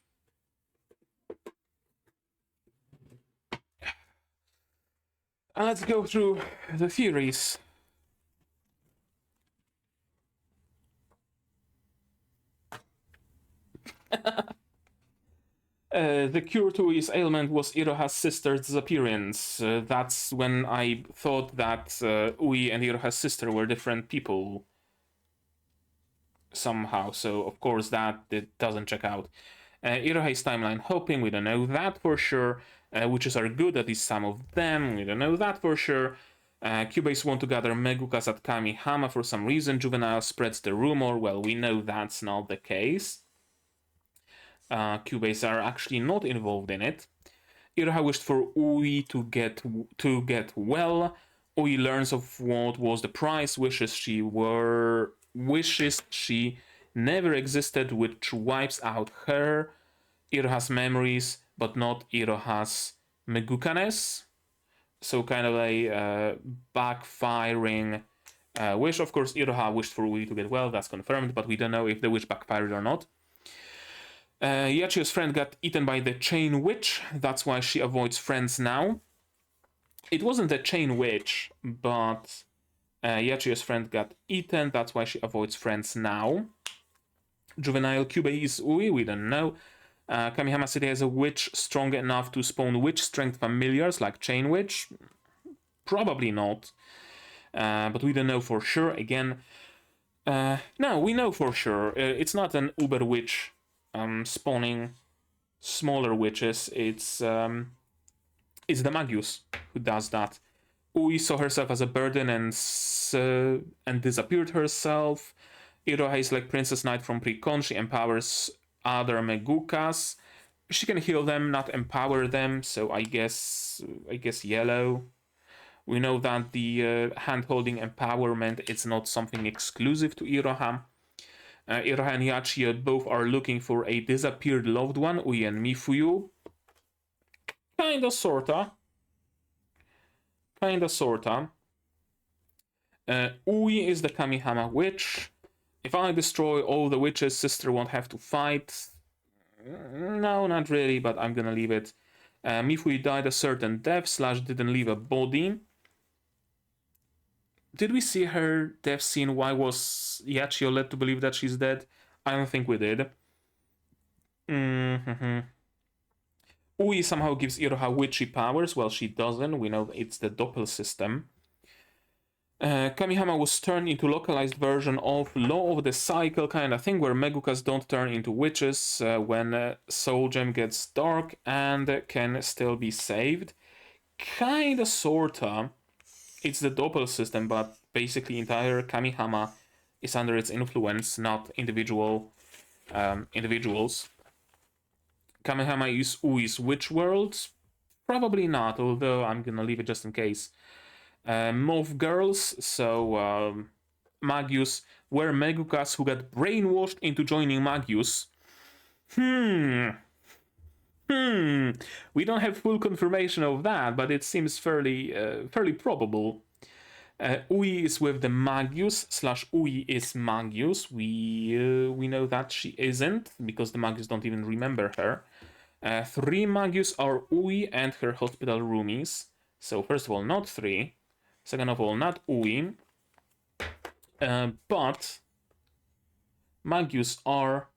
A: And let's go through the theories. The cure to his ailment was Iroha's sister's disappearance. That's when I thought that Ui and Iroha's sister were different people somehow. So of course that it doesn't check out. Iroha's timeline hopping, we don't know that for sure. Witches are good, at least some of them, we don't know that for sure. Kyuubeys want to gather Megukas at Kamihama for some reason. Juvenile spreads the rumor. Well, we know that's not the case. Kyuubeys are actually not involved in it. Iroha wished for Ui to get well. Ui learns of what was the price, wishes she never existed, which wipes out her, Iroha's memories, but not Iroha's Megukaness. So kind of a backfiring wish. Of course, Iroha wished for Ui to get well, that's confirmed, but we don't know if the wish backfired or not. Yachiyo's friend got eaten by the chain witch, that's why she avoids friends now. It wasn't a chain witch, but Yachiyo's friend got eaten, that's why she avoids friends now. Juvenile Kyuubey is Ui, we don't know. Kamihama City has a witch strong enough to spawn witch strength familiars like chain witch? Probably not. But we don't know for sure. Again, no, we know for sure. It's not an uber witch spawning smaller witches. It's the Magius who does that. Ui saw herself as a burden and disappeared herself. Iroha is like Princess Knight from Precon. She empowers other Megukas. She can heal them, not empower them. So I guess yellow. We know that the hand-holding empowerment is not something exclusive to Iroha. Iroha and Yachiyo both are looking for a disappeared loved one, Ui and Mifuyu. Kinda, sorta. Ui is the Kamihama witch. If I destroy all the witches, sister won't have to fight. No, not really, but I'm gonna leave it. Mifuyu died a certain death, / didn't leave a body. Did we see her death scene? Why was Yachiyo led to believe that she's dead? I don't think we did. Ui somehow gives Iroha witchy powers. Well, she doesn't. We know it's the doppel system. Kamihama was turned into localized version of Law of the Cycle kind of thing, where Megukas don't turn into witches when Soul Gem gets dark and can still be saved. Kinda, sorta. It's the doppel system, but basically entire Kamihama is under its influence, not individuals. Kamihama is Ui's witch world? Probably not, although I'm gonna leave it just in case. Mauve girls, so Magius, were Megukas who got brainwashed into joining Magius. We don't have full confirmation of that, but it seems fairly probable. Ui is with the Magius / Ui is Magius. We know that she isn't because the Magius don't even remember her. 3 Magius are Ui and her hospital roomies. So first of all, not 3. Second of all, not Ui. But Magius are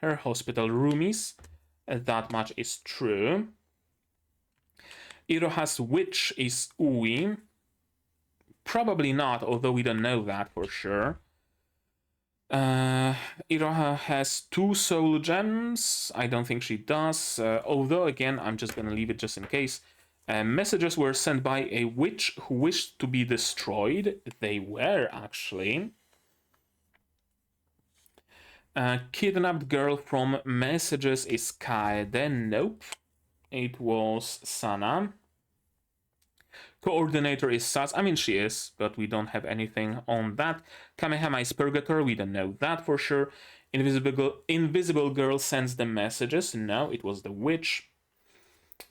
A: her hospital roomies. That much is true. Iroha's witch is Ui. Probably not, although we don't know that for sure. Iroha has 2 soul gems. I don't think she does. Although, again, I'm just gonna leave it just in case. Messages were sent by a witch who wished to be destroyed. They were, actually. Kidnapped girl from messages is Kaede. Nope. It was Sana. Coordinator is Sas. I mean, she is, but we don't have anything on that. Kamihama is Purgator. We don't know that for sure. Invisible girl sends the messages. No, it was the witch.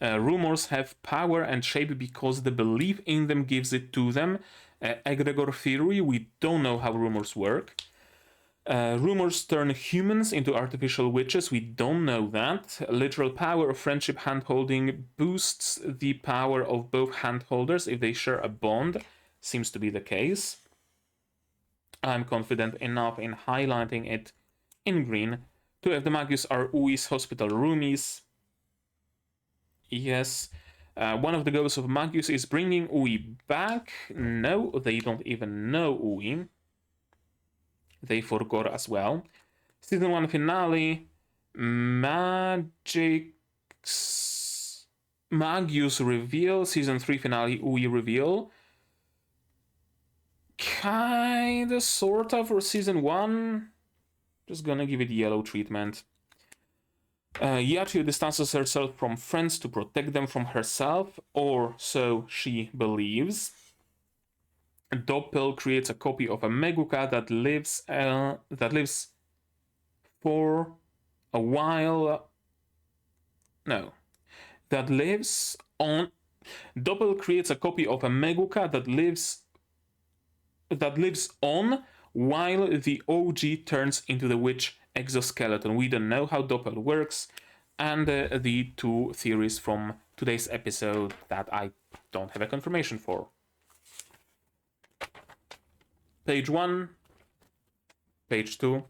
A: Rumors have power and shape because the belief in them gives it to them. Egregor theory, we don't know how rumors work. Rumors turn humans into artificial witches, we don't know that. Literal power of friendship handholding boosts the power of both handholders if they share a bond. Seems to be the case. I'm confident enough in highlighting it in green. Two of the Magius are Ui's hospital roomies. Yes. One of the goals of Magius is bringing Ui back. No, they don't even know Ui. They forgot as well. Season 1 finale. Magius reveal. Season 3 finale. Ui reveal. Kinda, sorta for season 1. Just gonna give it yellow treatment. Yachiyo distances herself from friends to protect them from herself, or so she believes. Doppel creates a copy of a Meguka that lives for a while. No, that lives on. Doppel creates a copy of a Meguka that lives on while the OG turns into the witch exoskeleton. We don't know how Doppel works, and the two theories from today's episode that I don't have a confirmation for. Page 1, page 2.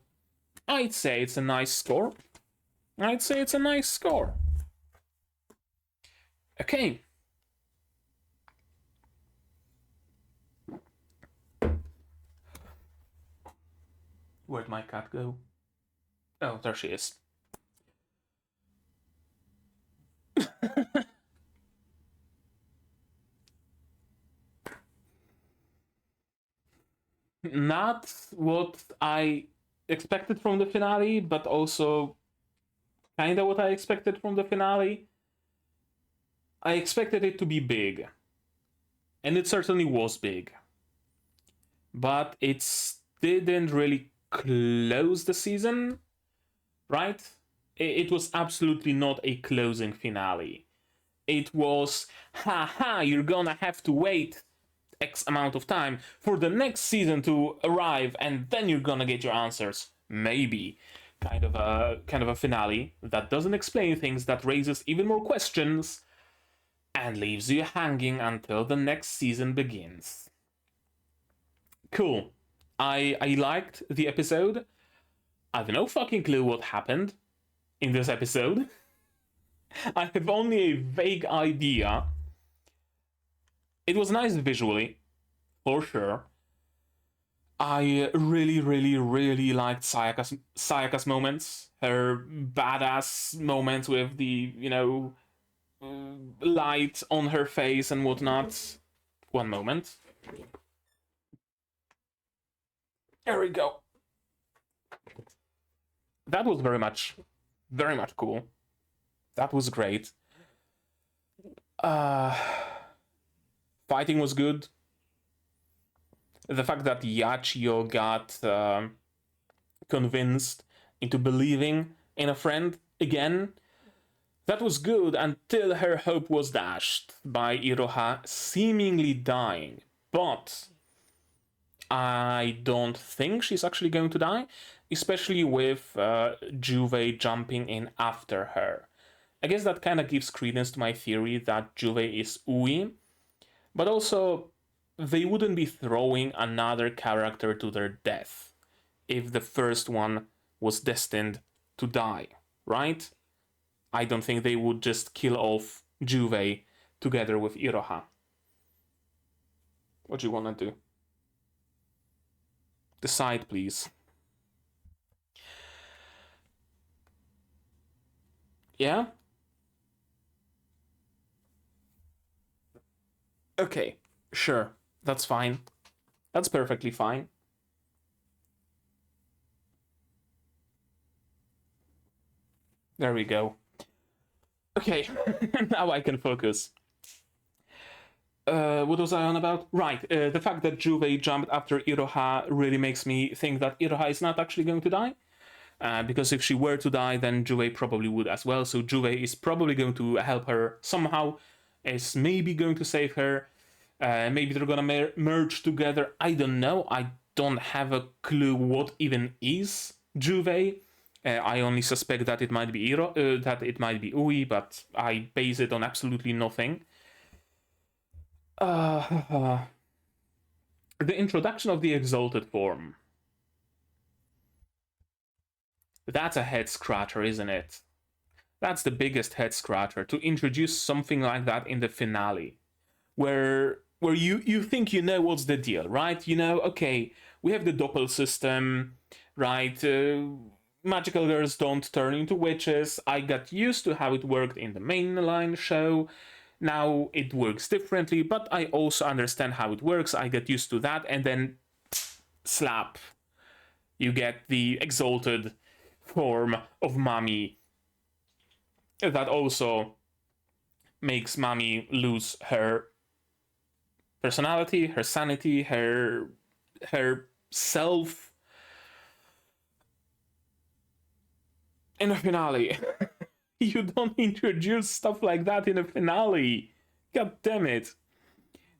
A: I'd say it's a nice score. Okay. Where'd my cat go? Oh, there she is. Not what I expected from the finale, but also kind of what I expected from the finale. I expected it to be big. And it certainly was big. But it didn't really close the season, right? It was absolutely not a closing finale. It was, haha, you're gonna have to wait X amount of time for the next season to arrive, and then you're gonna get your answers. Maybe. Kind of a finale that doesn't explain things, that raises even more questions, and leaves you hanging until the next season begins. Cool. I liked the episode. I have no fucking clue what happened in this episode. I have only a vague idea. It was nice visually, for sure. I really, really, really liked Sayaka's moments. Her badass moments with the, light on her face and whatnot. One moment. There we go. That was very much cool. That was great. Fighting was good. The fact that Yachiyo got convinced into believing in a friend again, that was good until her hope was dashed by Iroha seemingly dying. But I don't think she's actually going to die, especially with Kyuubey jumping in after her. I guess that kind of gives credence to my theory that Kyuubey is Ui, but also they wouldn't be throwing another character to their death if the first one was destined to die, right? I don't think they would just kill off Kyuubey together with Iroha. What do you want to do? Decide, please. Yeah? Okay, sure. That's fine. That's perfectly fine. There we go. Okay, now I can focus. What was I on about? Right, the fact that Kyuubey jumped after Iroha really makes me think that Iroha is not actually going to die. Because if she were to die, then Kyuubey probably would as well. So Kyuubey is probably going to help her somehow, is maybe going to save her. Maybe they're gonna merge together. I don't know. I don't have a clue what even is Kyuubey. I only suspect that it might be that it might be Ui, but I base it on absolutely nothing. The introduction of the exalted form. That's a head scratcher, isn't it? That's the biggest head scratcher, to introduce something like that in the finale, where you think you know what's the deal, right? You know, okay, we have the doppel system, right? Magical girls don't turn into witches. I got used to how it worked in the mainline show. Now it works differently, but I also understand how it works. I get used to that, and then slap, you get the exalted form of Mami that also makes Mami lose her personality, her sanity, her self in a finale. You don't introduce stuff like that in a finale. God damn it.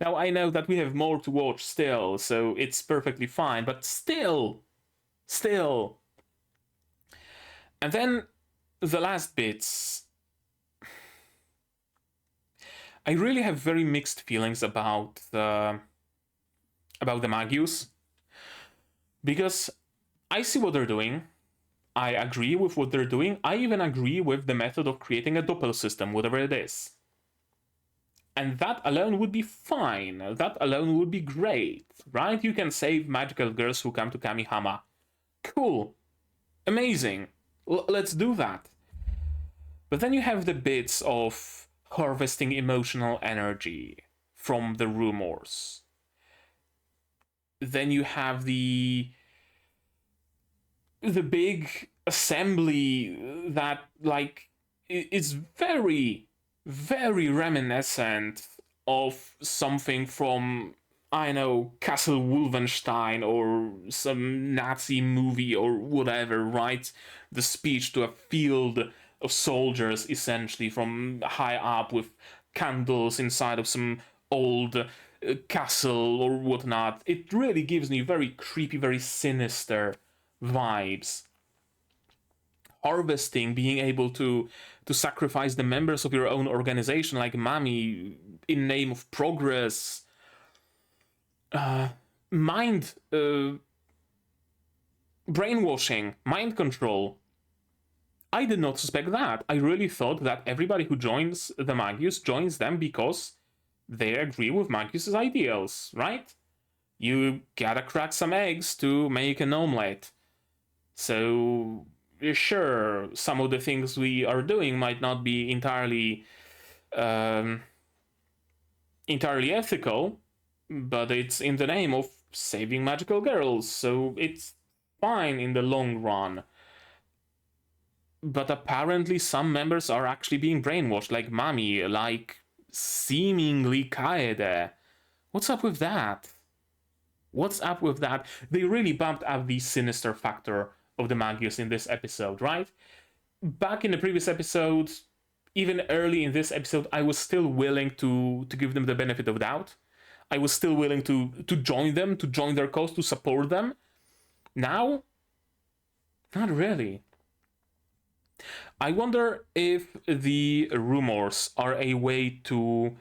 A: Now I know that we have more to watch still, so it's perfectly fine, but still. And then the last bits. I really have very mixed feelings about the Magius, because I see what they're doing. I agree with what they're doing. I even agree with the method of creating a doppel system, whatever it is. And that alone would be fine. That alone would be great, right? You can save magical girls who come to Kamihama. Cool. Amazing. Let's do that. But then you have the bits of harvesting emotional energy from the rumors. Then you have the big assembly that, like, is very, very reminiscent of something from, I know, Castle Wolfenstein or some Nazi movie or whatever, right? The speech to a field of soldiers, essentially, from high up with candles inside of some old castle or whatnot. It really gives me very creepy, very sinister vibes. Harvesting, being able to sacrifice the members of your own organization, like Mami, in name of progress. Mind brainwashing, mind control. I did not suspect that. I really thought that everybody who joins the Magius joins them because they agree with Magius's ideals, right? You gotta crack some eggs to make an omelette. So, sure, some of the things we are doing might not be entirely ethical, but it's in the name of saving magical girls, so it's fine in the long run. But apparently some members are actually being brainwashed, like Mami, like seemingly Kaede. What's up with that? What's up with that? They really bumped up the sinister factor of the Magius in this episode, right? Back in the previous episode, even early in this episode, I was still willing to give them the benefit of doubt. I was still willing to join them, to join their cause, to support them. Now, not really. I wonder if the rumors are a way to...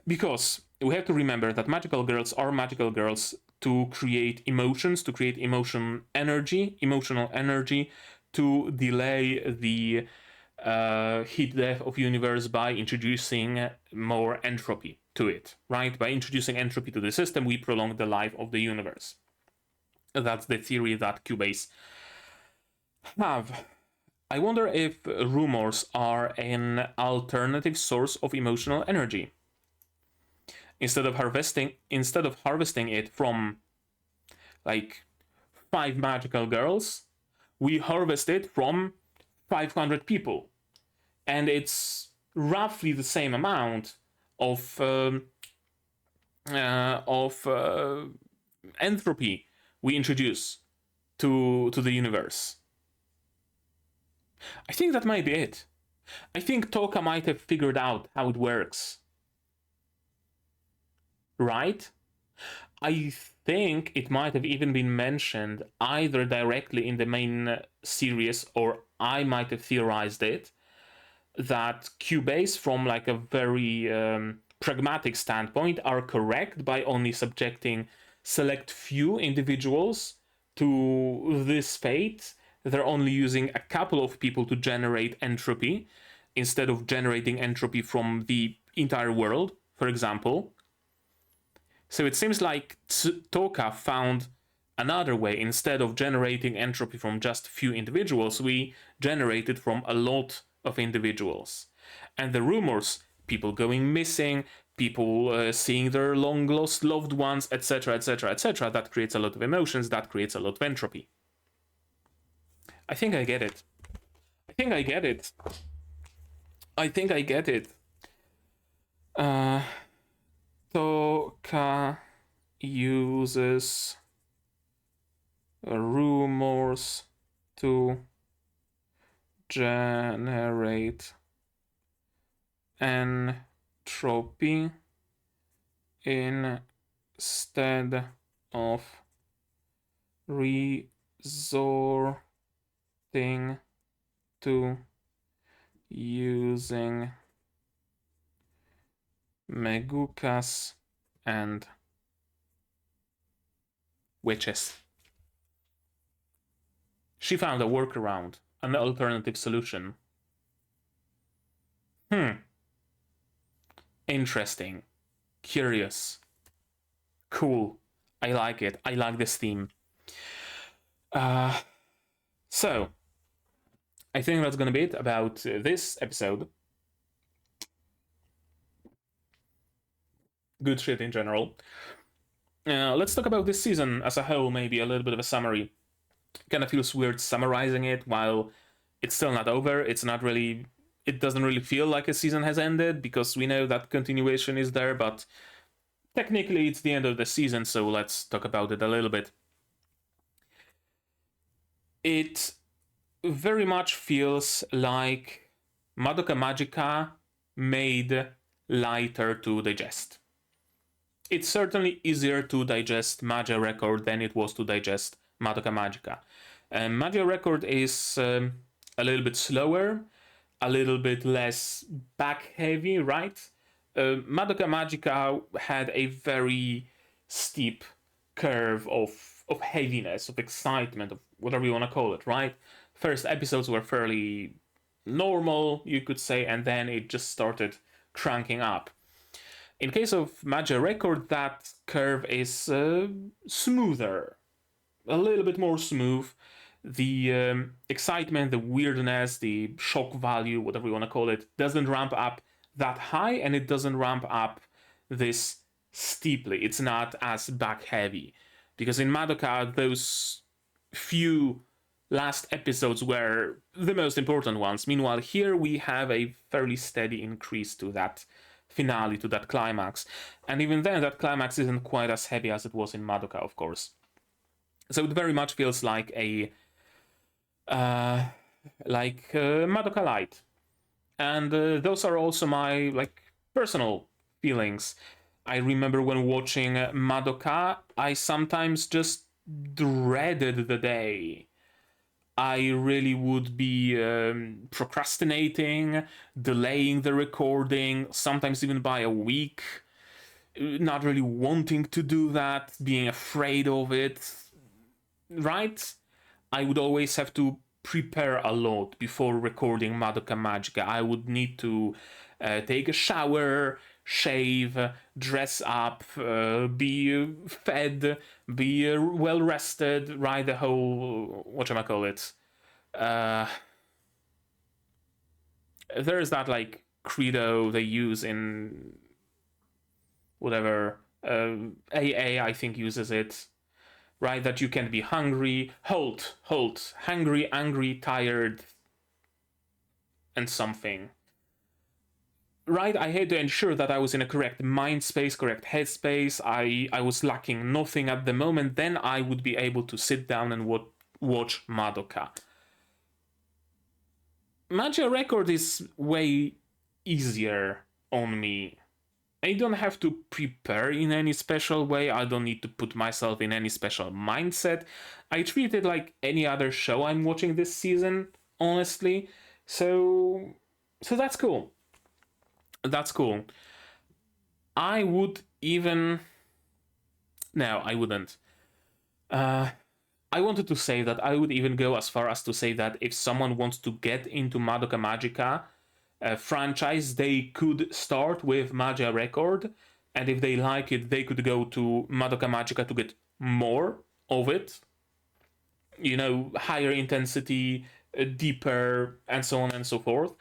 A: because we have to remember that magical girls are magical girls to create emotions, to create emotional energy, to delay the heat death of universe by introducing more entropy to it, right? By introducing entropy to the system, we prolong the life of the universe. That's the theory that Kyuubeys have. I wonder if rumors are an alternative source of emotional energy. Instead of harvesting it from, like, 5 magical girls, we harvest it from 500 people, and it's roughly the same amount of entropy we introduce to the universe. I think that might be it. I think Toka might have figured out how it works. Right? I think it might have even been mentioned either directly in the main series, or I might have theorized it, that Kyuubeys, from like a very pragmatic standpoint, are correct by only subjecting select few individuals to this fate. They're only using a couple of people to generate entropy instead of generating entropy from the entire world, for example. So it seems like Toka found another way. Instead of generating entropy from just a few individuals, we generate it from a lot of individuals. And the rumors, people going missing, people seeing their long lost loved ones, etc., etc., etc., that creates a lot of emotions, that creates a lot of entropy. I think I get it. I think I get it. I think I get it. Toka uses rumors to generate entropy instead of resorting to using Megukas and witches. She found a workaround, an alternative solution. Interesting. Curious. Cool. I like it. I like this theme. So, I think that's gonna be it about this episode. Good shit in general. Let's talk about this season as a whole, maybe a little bit of a summary. Kind of feels weird summarizing it while it's still not over. It's not really, it doesn't really feel like a season has ended because we know that continuation is there, but technically it's the end of the season, so let's talk about it a little bit. It very much feels like Madoka Magica made lighter to digest. It's certainly easier to digest Magia Record than it was to digest Madoka Magica. Magia Record is a little bit slower, a little bit less back heavy, right? Madoka Magica had a very steep curve of heaviness, of excitement, of whatever you want to call it, right? First episodes were fairly normal, you could say, and then it just started cranking up. In case of Magia Record, that curve is smoother, a little bit more smooth. The excitement, the weirdness, the shock value, whatever you want to call it, doesn't ramp up that high, and it doesn't ramp up this steeply. It's not as back heavy. Because in Madoka, those few last episodes were the most important ones. Meanwhile, here we have a fairly steady increase to that finale, to that climax. And even then, that climax isn't quite as heavy as it was in Madoka, of course. So it very much feels like a Madoka Light. And those are also my personal feelings. I remember when watching Madoka, I sometimes just dreaded the day I really would be procrastinating, delaying the recording, sometimes even by a week, not really wanting to do that, being afraid of it, right? I would always have to prepare a lot before recording Madoka Magica. I would need to take a shower, shave, dress up, be fed, be well rested, right? The whole whatchamacallit. There's that credo they use in whatever AA I think uses it, right? That you can be hungry, halt, hungry, angry, tired, and something. Right, I had to ensure that I was in a correct mind space, correct headspace. I was lacking nothing at the moment. Then I would be able to sit down and watch Madoka. Magia Record is way easier on me. I don't have to prepare in any special way. I don't need to put myself in any special mindset. I treat it like any other show I'm watching this season, honestly. So that's cool. That's cool. I would even... No, I wouldn't. I wanted to say that I would even go as far as to say that if someone wants to get into Madoka Magica franchise, they could start with Magia Record, and if they like it, they could go to Madoka Magica to get more of it. You know, higher intensity, deeper, and so on and so forth.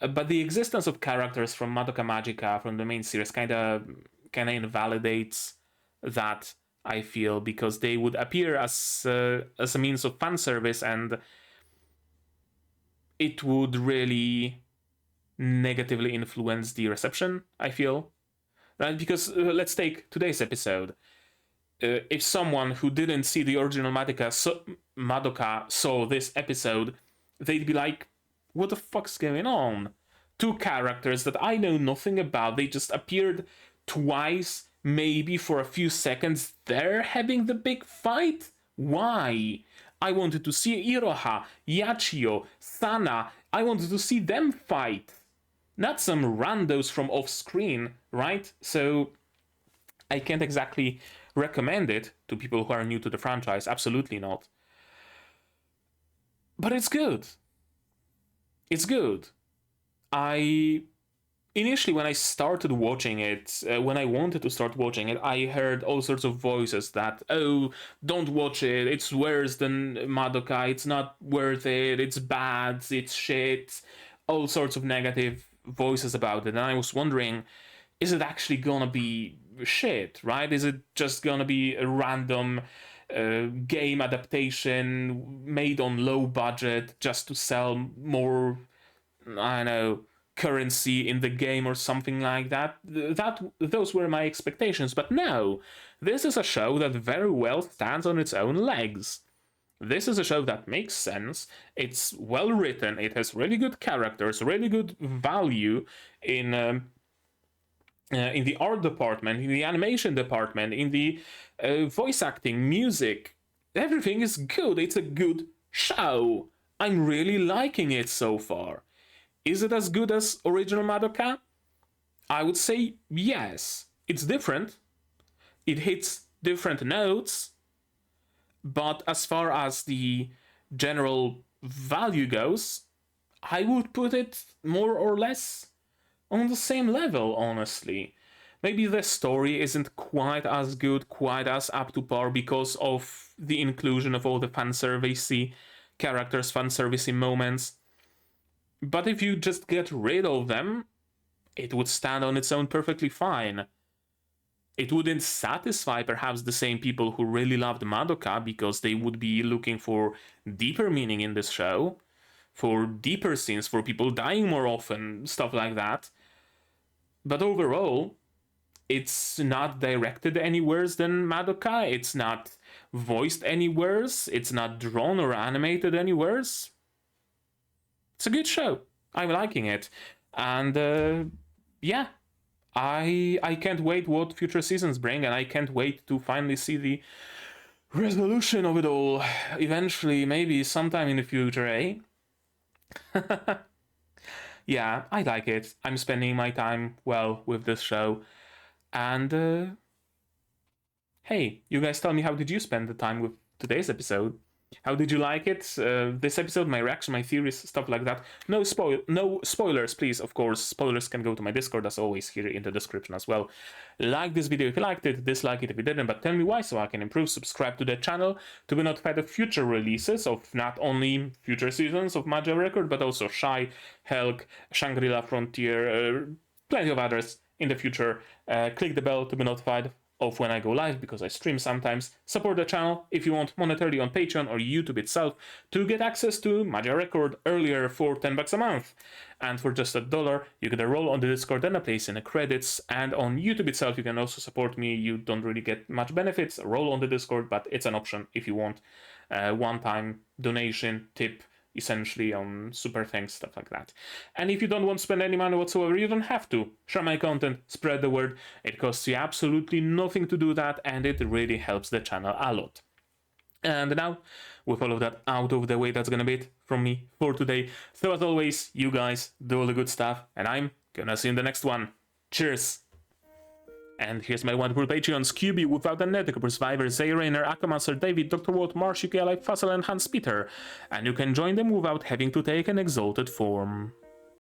A: But the existence of characters from Madoka Magica from the main series kind of invalidates that, I feel, because they would appear as a means of fan service, and it would really negatively influence the reception, I feel. Right? Because let's take today's episode. If someone who didn't see the original Madoka saw this episode, they'd be like, what the fuck's going on? Two characters that I know nothing about, they just appeared twice, maybe for a few seconds. They're having the big fight? Why? I wanted to see Iroha, Yachiyo, Sana. I wanted to see them fight. Not some randos from off screen, right? So I can't exactly recommend it to people who are new to the franchise. Absolutely not. But it's good. It's good. Initially, when I started watching it, when I wanted to start watching it, I heard all sorts of voices that, oh, don't watch it, it's worse than Madoka, it's not worth it, it's bad, it's shit, all sorts of negative voices about it. And I was wondering, is it actually gonna be shit, right? Is it just gonna be a random game adaptation made on low budget just to sell more, I don't know, currency in the game or something like that? Those were my expectations. But no, this is a show that very well stands on its own legs. This is a show that makes sense. It's well written. It has really good characters, really good value in the art department, in the animation department, in the voice acting, music. Everything is good. It's a good show. I'm really liking it so far. Is it as good as original Madoka? I would say yes. It's different. It hits different notes. But as far as the general value goes, I would put it more or less on the same level, honestly. Maybe the story isn't quite as good, quite as up to par because of the inclusion of all the fanservice characters, fanservice moments. But if you just get rid of them, it would stand on its own perfectly fine. It wouldn't satisfy perhaps the same people who really loved Madoka because they would be looking for deeper meaning in this show, for deeper scenes, for people dying more often, stuff like that. But overall, it's not directed any worse than Madoka, it's not voiced any worse, it's not drawn or animated any worse. It's a good show. I'm liking it. And yeah, I can't wait what future seasons bring, and I can't wait to finally see the resolution of it all. Eventually, maybe sometime in the future, eh? Yeah, I like it. I'm spending my time well with this show. And hey, you guys tell me, how did you spend the time with today's episode? How did you like it? This episode, my reaction, my theories, stuff like that. No spoilers, please. Of course, spoilers can go to my Discord, as always, here in the description as well. Like this video if you liked it, dislike it if you didn't, but tell me why so I can improve. Subscribe to the channel to be notified of future releases of not only future seasons of Magia Record, but also Shy, Helk, Shangri-La Frontier, plenty of others in the future. Click the bell to be notified of when I go live, because I stream sometimes. Support the channel if you want monetarily on Patreon or YouTube itself to get access to Magia Record earlier for $10 a month. And for just $1, you get a role on the Discord and a place in the credits. And on YouTube itself, you can also support me. You don't really get much benefits, a role on the Discord, but it's an option if you want. One-time donation, tip, essentially on super thanks, stuff like that. And if you don't want to spend any money whatsoever, you don't have to. Share my content, spread the word. It costs you absolutely nothing to do that, and it really helps the channel a lot. And now, with all of that out of the way, that's gonna be it from me for today. So as always, you guys do all the good stuff, and I'm gonna see you in the next one. Cheers! And here's my wonderful Patreons: Kyuubey, Without a Net, Cooper Survivor, Zay Rainer, Akamaster, David, Dr. Walt, Marsh, UK Life, Fussel, and Hans Peter. And you can join them without having to take an exalted form.